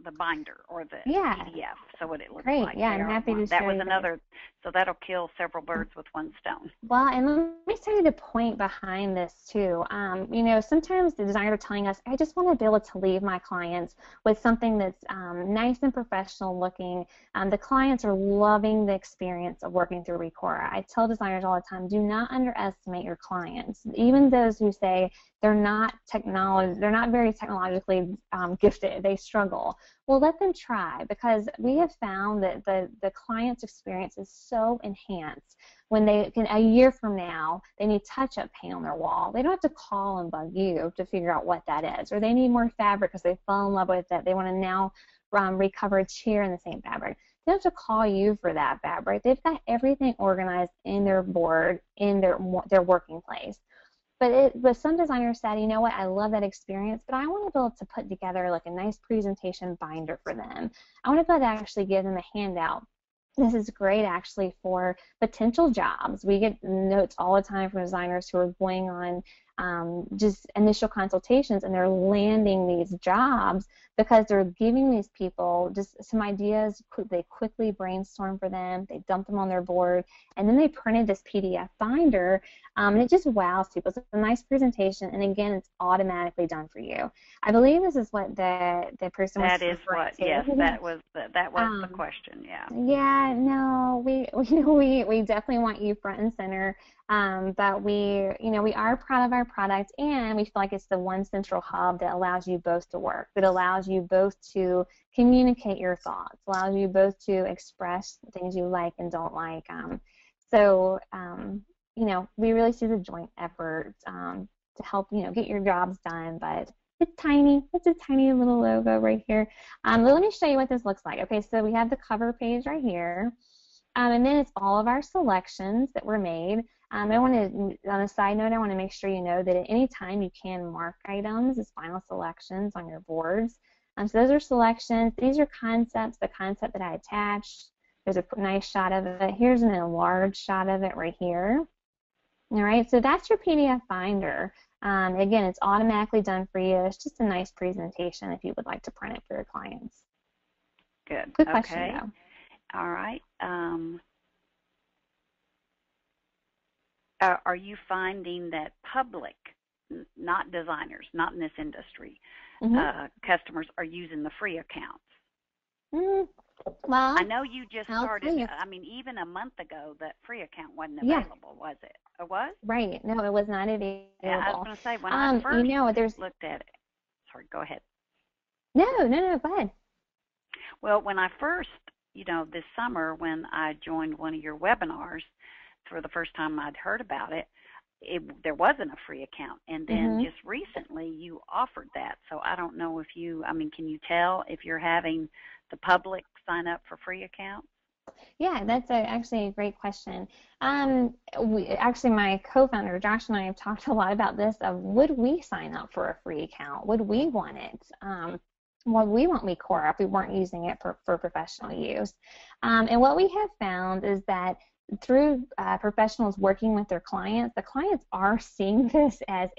the binder or the PDF, so what it looks like. Yeah, I'm happy to show you that was another, so that'll kill several birds with one stone. Well, and let me tell you the point behind this too. You know, sometimes the designers are telling us, I just want to be able to leave my clients with something that's nice and professional looking. The clients are loving the experience of working through Wecora. I tell designers all the time, do not underestimate your clients. Even those who say they're not very technologically gifted, they struggle. Well, let them try, because we have found that the client's experience is so enhanced when they can, a year from now, they need touch-up paint on their wall. They don't have to call and bug you to figure out what that is, or they need more fabric because they fell in love with it. They want to now recover a chair in the same fabric. They don't have to call you for that fabric. They've got everything organized in their board, in their working place. But some designers said, you know what, I love that experience, but I want to be able to put together like a nice presentation binder for them. I want to be able to actually give them a handout. This is great actually for potential jobs. We get notes all the time from designers who are going on just initial consultations, and they're landing these jobs because they're giving these people just some ideas. They quickly brainstorm for them, they dump them on their board, and then they printed this PDF binder, and it just wows people. It's a nice presentation, and again, it's automatically done for you. I believe this is what the person was referring to. That is what, yes, that was the question, yeah. Yeah, no, we definitely want you front and center. But we are proud of our product, and we feel like it's the one central hub that allows you both to work, that allows you both to communicate your thoughts, allows you both to express things you like and don't like. We really see the joint effort to help, get your jobs done, but it's tiny. It's a tiny little logo right here. But let me show you what this looks like. Okay, so we have the cover page right here. And then it's all of our selections that were made. On a side note, I want to make sure you know that at any time you can mark items as final selections on your boards. So those are selections. These are concepts, the concept that I attached. There's a nice shot of it. Here's an enlarged shot of it right here. All right, so that's your PDF Finder. Again, it's automatically done for you. It's just a nice presentation if you would like to print it for your clients. Good. Good question, Okay. though. All right. Are you finding that public, not designers, not in this industry, customers are using the free accounts? Well, I know you just started. I mean, even a month ago, that free account wasn't available, was it? It was? Right. No, it was not available. Yeah, I was going to say, when I first looked at it. Sorry, go ahead. No, go ahead. Well, when I first, this summer when I joined one of your webinars, for the first time I'd heard about it, there wasn't a free account. And then just recently you offered that. So I don't know if can you tell if you're having the public sign up for free accounts? Yeah, that's actually a great question. My co-founder, Josh, and I have talked a lot about this of would we sign up for a free account? Would we want it? Well, we want Wecora if we weren't using it for professional use. And what we have found is that through professionals working with their clients, the clients are seeing this as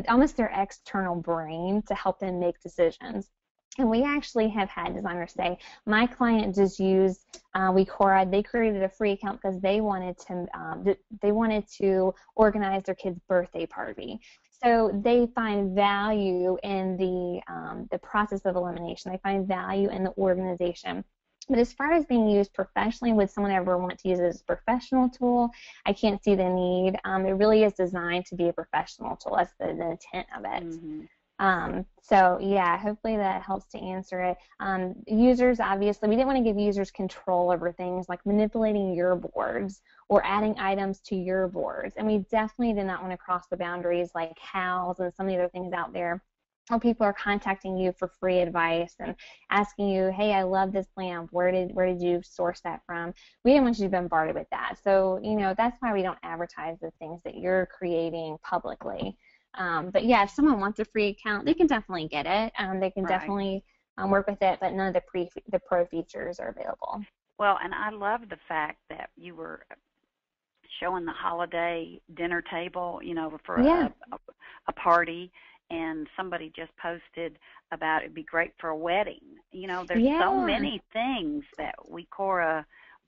almost their external brain to help them make decisions. And we actually have had designers say, my client just used Wecora. They created a free account because they wanted to organize their kid's birthday party. So they find value in the process of elimination. They find value in the organization. But as far as being used professionally, would someone ever want to use it as a professional tool? I can't see the need. It really is designed to be a professional tool. That's the intent of it. So yeah, hopefully that helps to answer it. Users, obviously, we didn't want to give users control over things like manipulating your boards or adding items to your boards. And we definitely did not want to cross the boundaries like HALs and some of the other things out there. Or people are contacting you for free advice and asking you, hey, I love this lamp. Where did you source that from? We didn't want you to be bombarded with that. So, that's why we don't advertise the things that you're creating publicly. But yeah, if someone wants a free account, they can definitely get it. They can definitely work with it, but none of the pro features are available. Well, and I love the fact that you were showing the holiday dinner table, for a party. And somebody just posted about it'd be great for a wedding. There's so many things that Wecora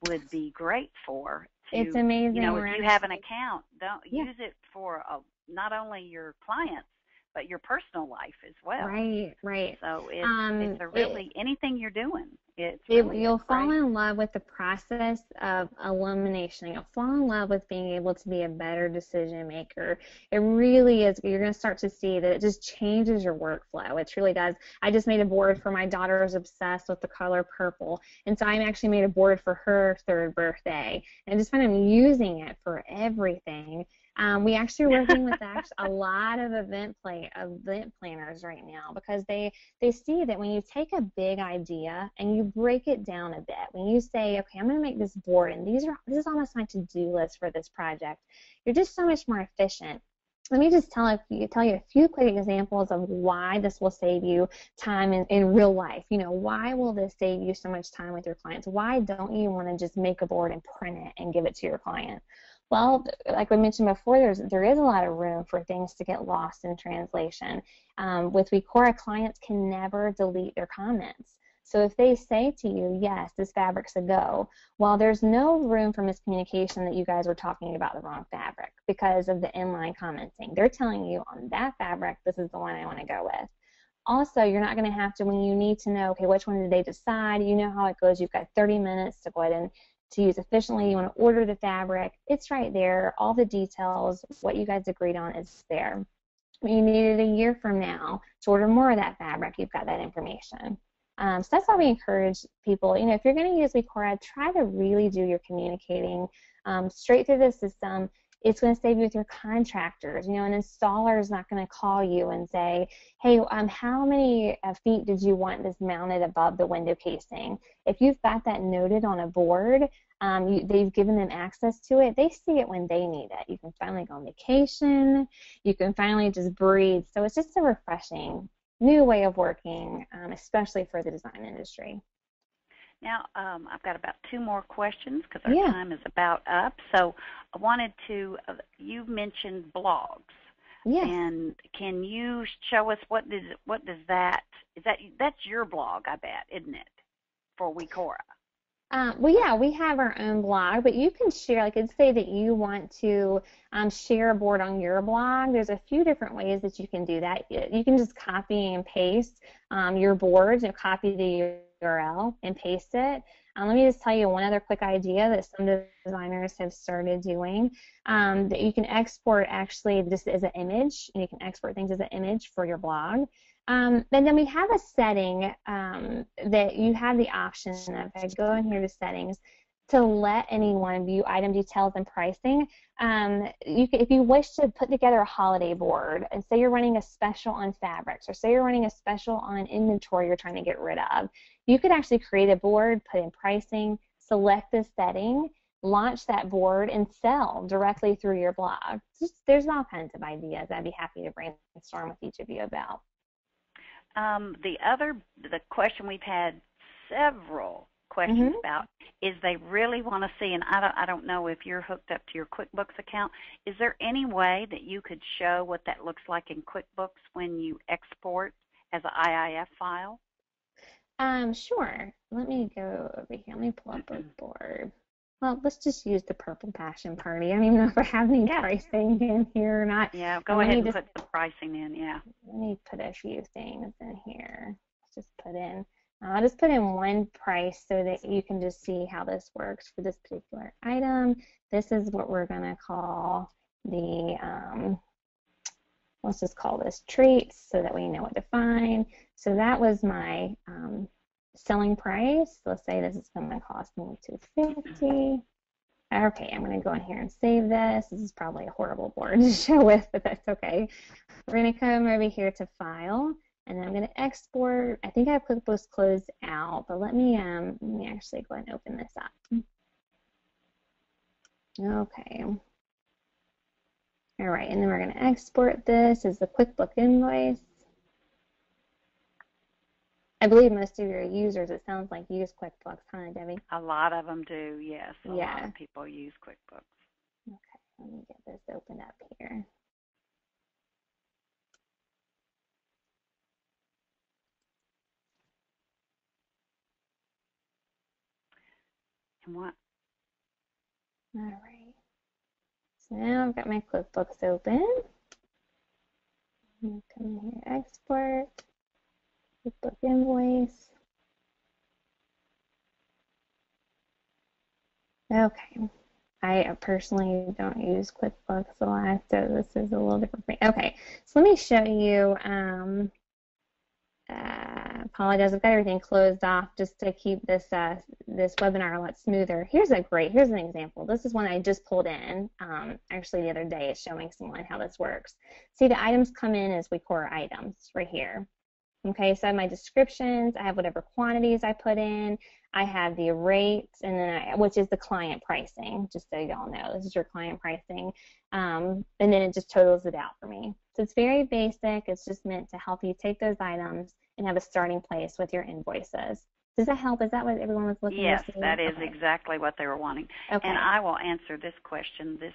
would be great for. It's amazing. If you have an account, don't use it for not only your clients, but your personal life as well. Right. So it's a really anything you're doing. You'll fall in love with the process of elimination. You'll fall in love with being able to be a better decision maker. It really is. You're going to start to see that it just changes your workflow. It really does. I just made a board for my daughter who's obsessed with the color purple, and so I actually made a board for her 3rd birthday, and just find I'm using it for everything. We actually are working with a lot of event planners right now because they see that when you take a big idea and you break it down a bit, when you say, okay, I'm going to make this board and this is almost my to-do list for this project, you're just so much more efficient. Let me just tell you a few quick examples of why this will save you time in real life. Why will this save you so much time with your clients? Why don't you want to just make a board and print it and give it to your client? Well, like we mentioned before, there is a lot of room for things to get lost in translation. With Wecora, clients can never delete their comments. So if they say to you, yes, this fabric's a go, well, there's no room for miscommunication that you guys were talking about the wrong fabric because of the inline commenting. They're telling you on that fabric, this is the one I want to go with. Also, you're not going to have to, when you need to know, okay, which one did they decide? You know how it goes. You've got 30 minutes to go ahead and to use efficiently. You want to order the fabric. It's right there. All the details, what you guys agreed on is there. When you need it a year from now to order more of that fabric, you've got that information. So that's why we encourage people, if you're going to use Wecora, try to really do your communicating straight through the system. It's going to save you with your contractors. An installer is not going to call you and say, hey, how many feet did you want this mounted above the window casing? If you've got that noted on a board, they've given them access to it, they see it when they need it. You can finally go on vacation. You can finally just breathe. So it's just a refreshing new way of working, especially for the design industry. Now, I've got about 2 more questions because our time is about up. So I wanted to, you mentioned blogs. Yes. And can you show us what does that, that's your blog, I bet, isn't it, for Wecora? Well, yeah, we have our own blog, but you can share, like, let's say that you want to share a board on your blog. There's a few different ways that you can do that. You can just copy and paste your boards, copy the URL and paste it. Let me just tell you one other quick idea that some designers have started doing, that you can export actually just as an image, and you can export things as an image for your blog. And then we have a setting that you have the option of, if I go in here to settings, to let anyone view item details and pricing. If you wish to put together a holiday board, and say you're running a special on fabrics, or say you're running a special on inventory you're trying to get rid of, you could actually create a board, put in pricing, select the setting, launch that board, and sell directly through your blog. There's all kinds of ideas I'd be happy to brainstorm with each of you about. The question we've had several questions about is they really want to see, and I don't know if you're hooked up to your QuickBooks account. Is there any way that you could show what that looks like in QuickBooks when you export as an IIF file? Sure. Let me go over here. Let me pull up a board. Well, let's just use the Purple Passion Party. I don't even know if I have any pricing in here or not. Yeah, go ahead and put the pricing in, yeah. Let me put a few things in here. Let's just put in, I'll just put in one price so that you can just see how this works for this particular item. This is what we're going to call the, let's just call this treats so that we know what to find. So that was my selling price. Let's say this is going to cost me $250. Okay, I'm going to go in here and save this. This is probably a horrible board to show with, but that's okay. We're going to come over here to File, and then I'm going to export. I think I have QuickBooks closed out, but let me actually go ahead and open this up. Okay. All right, and then we're going to export this as the QuickBook invoice. I believe most of your users, it sounds like, use QuickBooks, huh, Debbie? A lot of them do, yes. A lot of people use QuickBooks. Okay, let me get this opened up here. And what? All right. So now I've got my QuickBooks open. I'm going to come in here, export. QuickBook invoice. Okay. I personally don't use QuickBooks a lot, so this is a little different for me. Okay, so let me show you. Apologize, I've got everything closed off just to keep this this webinar a lot smoother. Here's an example. This is one I just pulled in actually the other day. It's showing someone how this works. See, the items come in as Wecora items right here. Okay, so I have my descriptions, I have whatever quantities I put in, I have the rates, and then which is the client pricing, just so y'all know, this is your client pricing, and then it just totals it out for me. So it's very basic, it's just meant to help you take those items and have a starting place with your invoices. Does that help? Is that what everyone was looking for? Yes, to see? that is exactly what they were wanting. Okay. And I will answer this question. Is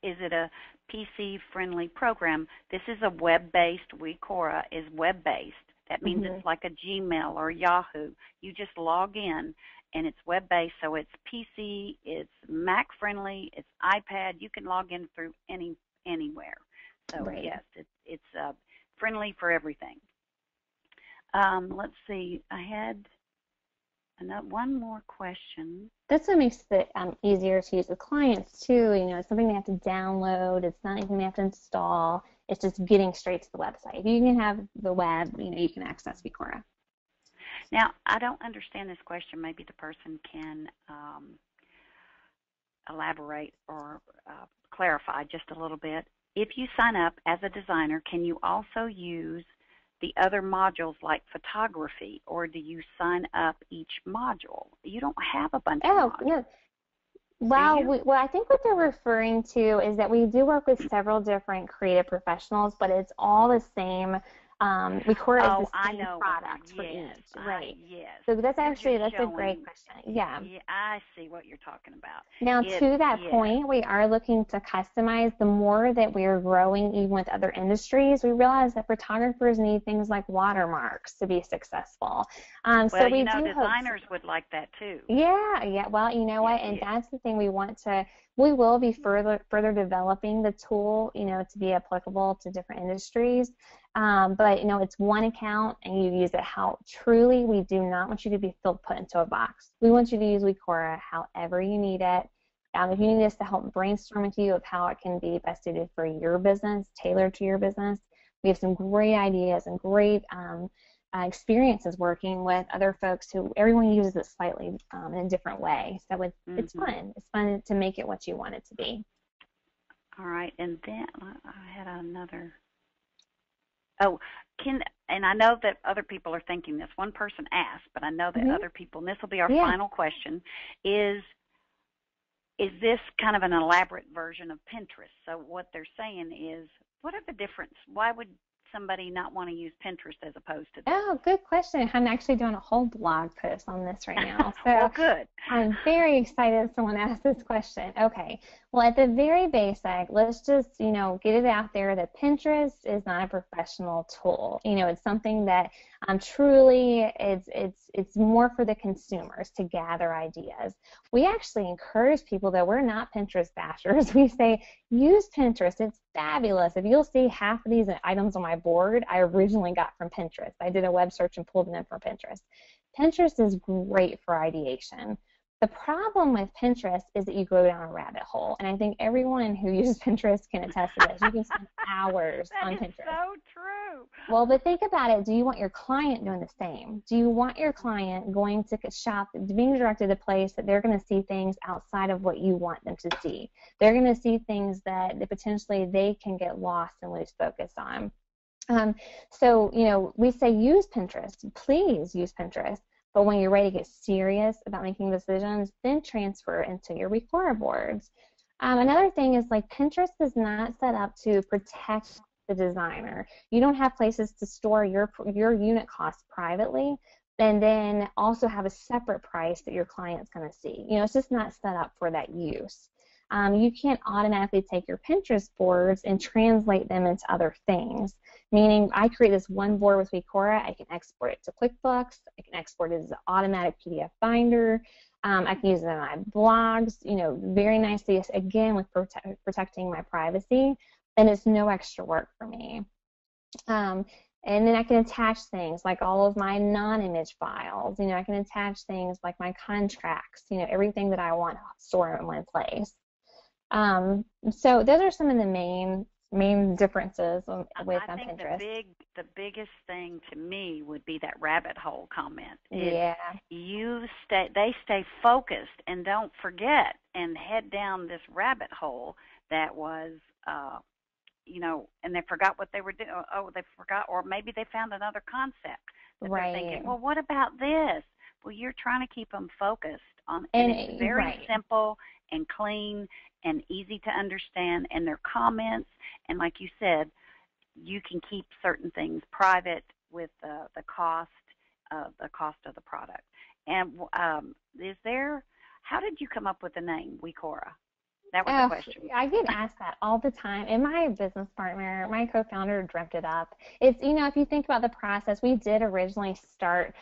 it a PC-friendly program? This is a web-based. Wecora is web-based. That means it's like a Gmail or Yahoo. You just log in, and it's web-based, so it's PC, it's Mac-friendly, it's iPad. You can log in through anywhere. So, yes, it's friendly for everything. Let's see. I had one more question. That's what makes it easier to use with clients too. You know, it's something they have to download. It's not anything they have to install. It's just getting straight to the website. If you can have the web, you know, you can access Wecora. Now, I don't understand this question. Maybe the person can elaborate or clarify just a little bit. If you sign up as a designer, can you also use the other modules like photography, or do you sign up each module? You don't have a bunch of modules. Yeah. Well, I think what they're referring to is that we do work with several different creative professionals, but it's all the same Wecora is the I same know. product for Yes, each, right? yes. So that's a Showing, great question. Yeah. Yeah, I see what you're talking about. Now, to that Yeah. point, we are looking to customize. The more that we are growing, even with other industries, we realize that photographers need things like watermarks to be successful. Well, so we do designers would like that too. Yeah. Well, you know what, and that's the thing we will be further developing the tool, to be applicable to different industries. But it's one account, and you use it how truly. We do not want you to be put into a box. We want you to use Wecora however you need it. If you need us to help brainstorm with you of how it can be best suited for your business, tailored to your business, we have some great ideas and great experiences working with other folks who everyone uses it slightly in a different way. So it's fun. It's fun to make it what you want it to be. All right, and then I had another. Oh, and I know that other people are thinking this. One person asked, but I know that other people, and this will be our final question, is this kind of an elaborate version of Pinterest? So what they're saying is, what are the difference? Why would somebody not want to use Pinterest as opposed to this? Oh, good question. I'm actually doing a whole blog post on this right now. So well, good. I'm very excited someone asked this question. Okay. Well, at the very basic, let's just, get it out there that Pinterest is not a professional tool. It's something that truly it's more for the consumers to gather ideas. We actually encourage people that we're not Pinterest bashers. We say, use Pinterest. It's fabulous. If you'll see half of these items on my board, I originally got from Pinterest. I did a web search and pulled them in from Pinterest. Pinterest is great for ideation. The problem with Pinterest is that you go down a rabbit hole, and I think everyone who uses Pinterest can attest to this. You can spend hours on Pinterest. That is so true. Well, but think about it. Do you want your client doing the same? Do you want your client going to shop, being directed to a place that they're going to see things outside of what you want them to see? They're going to see things that potentially they can get lost and lose focus on. So, we say use Pinterest. Please use Pinterest. But when you're ready to get serious about making decisions, then transfer into your Wecora boards. Another thing is Pinterest is not set up to protect the designer. You don't have places to store your unit costs privately and then also have a separate price that your client's going to see. It's just not set up for that use. You can't automatically take your Pinterest boards and translate them into other things. Meaning, I create this one board with Wecora, I can export it to QuickBooks, I can export it as an automatic PDF binder, I can use it in my blogs, very nicely, again, with protecting my privacy, and it's no extra work for me. And then I can attach things like all of my non-image files, I can attach things like my contracts, everything that I want stored in one place. So those are some of the main differences with Pinterest. I think the biggest thing to me would be that rabbit hole comment. Yeah. They stay focused and don't forget and head down this rabbit hole that was, and they forgot what they were doing. Oh, they forgot, or maybe they found another concept that they're thinking, well, what about this? Well, you're trying to keep them focused on, and it's very simple and clean and easy to understand, and their comments, and like you said, you can keep certain things private with the cost of the product. And how did you come up with the name Wecora? That was the question. I get asked that all the time, and my business partner, my co-founder, dreamt it up. It's, if you think about the process, we did originally start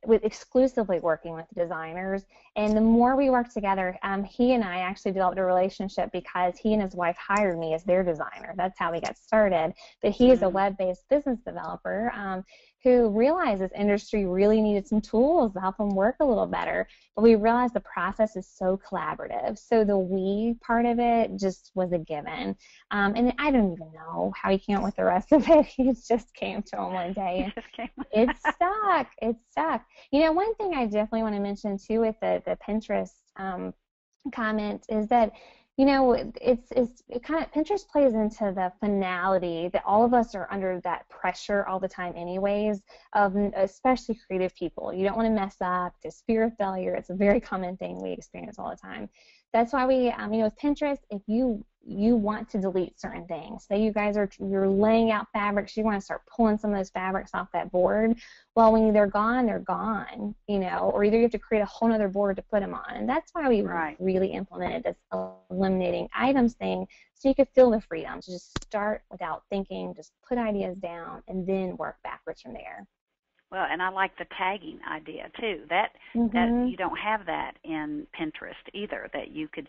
with exclusively working with designers, and the more we worked together, he and I actually developed a relationship because he and his wife hired me as their designer. That's how we got started. But he is a web-based business developer who realized this industry really needed some tools to help them work a little better. But we realized the process is so collaborative. So the we part of it just was a given. And I don't even know how he came up with the rest of it. It just came to him one day. It stuck. It stuck. One thing I definitely want to mention, too, with the Pinterest comment is that Pinterest plays into the finality that all of us are under that pressure all the time anyways, of especially creative people. You don't want to mess up, there's fear of failure. It's a very common thing we experience all the time. That's why we, with Pinterest, if you want to delete certain things, say you guys you're laying out fabrics, you want to start pulling some of those fabrics off that board. Well, when they're gone, or either you have to create a whole other board to put them on. And that's why we really implemented this eliminating items thing, so you could feel the freedom to just start without thinking, just put ideas down, and then work backwards from there. Well, and I like the tagging idea too. That you don't have that in Pinterest either. That you could,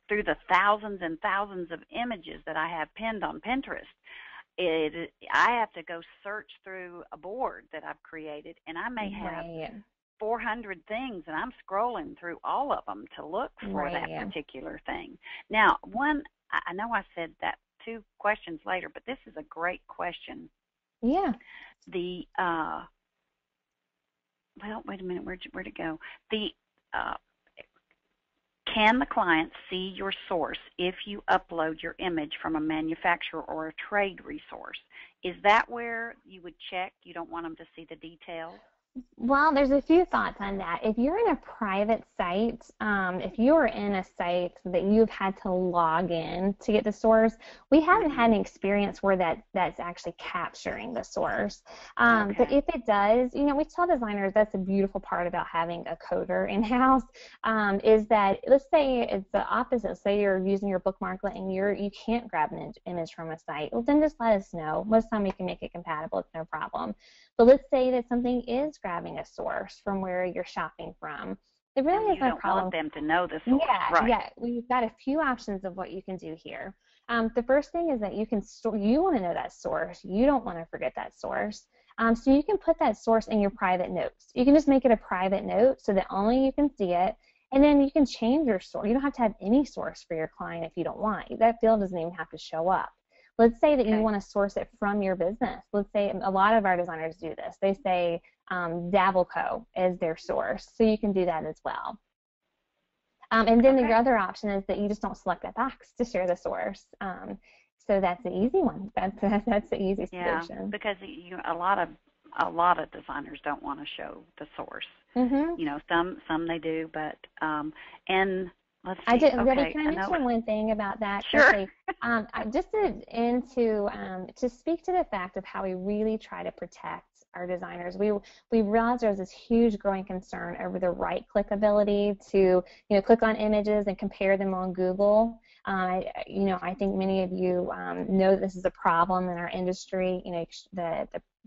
through the thousands and thousands of images that I have pinned on Pinterest, I have to go search through a board that I've created, and I may have 400 things, and I'm scrolling through all of them to look for that particular thing. Now, I know I said that 2 questions later, but this is a great question. Yeah. Well, wait a minute. Where'd it go? Can the client see your source if you upload your image from a manufacturer or a trade resource? Is that where you would check? You don't want them to see the details? Well, there's a few thoughts on that. If you're in a private site, if you are in a site that you've had to log in to get the source, we haven't had an experience where that's actually capturing the source. But if it does, we tell designers that's a beautiful part about having a coder in-house, is that, let's say it's the opposite. Say you're using your Bookmarklet and you can't grab an image from a site. Well, then just let us know. Most of the time we can make it compatible. It's no problem. But let's say that something is grabbing a source from where you're shopping from. It really isn't a problem. You don't want them to know the source. Yeah. We've got a few options of what you can do here. The first thing is that you want to know that source. You don't want to forget that source. So you can put that source in your private notes. You can just make it a private note so that only you can see it, and then you can change your source. You don't have to have any source for your client if you don't want. That field doesn't even have to show up. Let's say that you want to source it from your business. Let's say a lot of our designers do this. They say Dabbleco is their source, so you can do that as well. And then the other option is that you just don't select that box to share the source. So that's the easy one. That's the easy solution. Yeah, because a lot of designers don't want to show the source. Some they do, but and. Let's see. Debbie, can I mention one thing about that? Sure. Just to speak to the fact of how we really try to protect our designers. We realized there's this huge growing concern over the right-click ability to click on images and compare them on Google. I think many of you know this is a problem in our industry.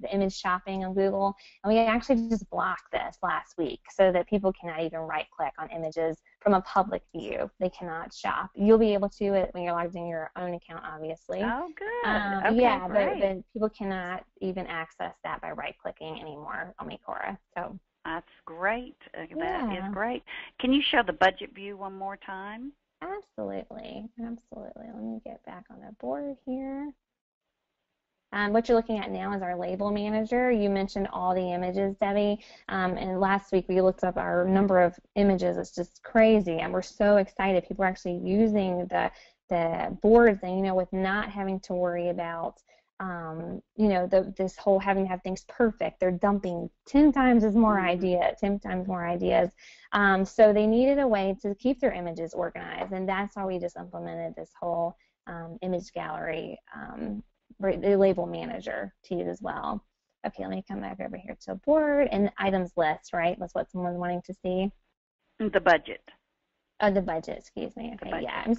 The image shopping on Google, and we actually just blocked this last week so that people cannot even right-click on images from a public view. They cannot shop. You'll be able to when you're logged in your own account, obviously. Oh, good. But people cannot even access that by right-clicking anymore on Wecora. So that's great. That is great. Can you show the budget view one more time? Absolutely. Let me get back on the board here. What you're looking at now is our label manager. You mentioned all the images, Debbie, and last week we looked up our number of images. It's just crazy, and we're so excited. People are actually using the boards, and with not having to worry about this whole having to have things perfect. They're dumping 10 times more ideas. So they needed a way to keep their images organized, and that's why we just implemented this whole image gallery. The label manager to use as well. Okay, let me come back over here to board and items list, right? That's what someone's wanting to see. The budget. Oh, the budget, excuse me. Okay, yeah. I'm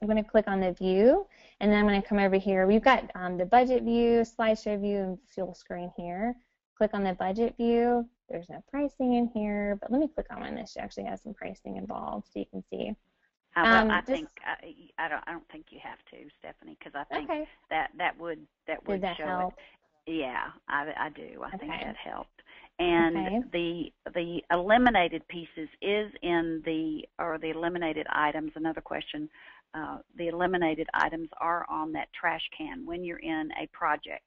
going to click on the view, and then I'm going to come over here. We've got the budget view, slideshow view, and full screen here. Click on the budget view. There's no pricing in here, but let me click on one that actually has some pricing involved so you can see. I don't think you have to, Stephanie, because I think that would show help? it. Yeah, I do. I think that helped. And the eliminated pieces is in the eliminated items. Another question. The eliminated items are on that trash can when you're in a project.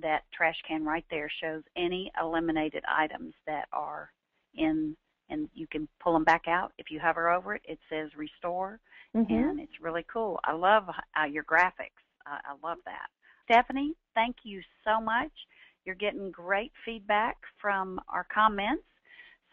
That trash can right there shows any eliminated items that are in. And you can pull them back out. If you hover over it, it says restore, and it's really cool. I love your graphics. I love that. Stephanie, thank you so much. You're getting great feedback from our comments.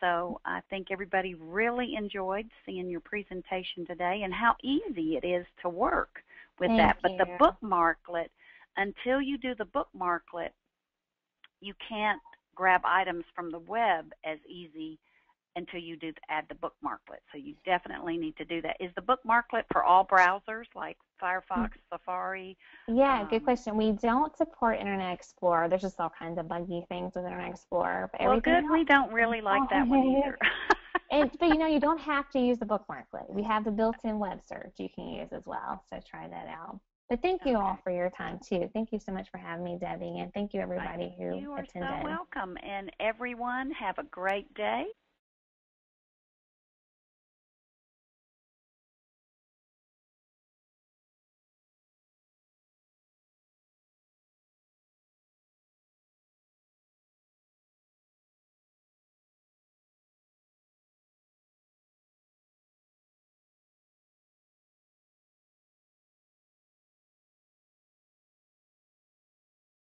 So I think everybody really enjoyed seeing your presentation today and how easy it is to work with that. But the Bookmarklet, until you do the Bookmarklet, you can't grab items from the web as easy until you do add the Bookmarklet. So you definitely need to do that. Is the Bookmarklet for all browsers like Firefox, Safari? Yeah, good question. We don't support Internet Explorer. There's just all kinds of buggy things with Internet Explorer. But well, good. We don't really like that one either. But you know, you don't have to use the Bookmarklet. We have the built-in web search you can use as well. So try that out. But thank you all for your time too. Thank you so much for having me, Debbie, and thank you everybody who attended. You are so welcome. And everyone, have a great day.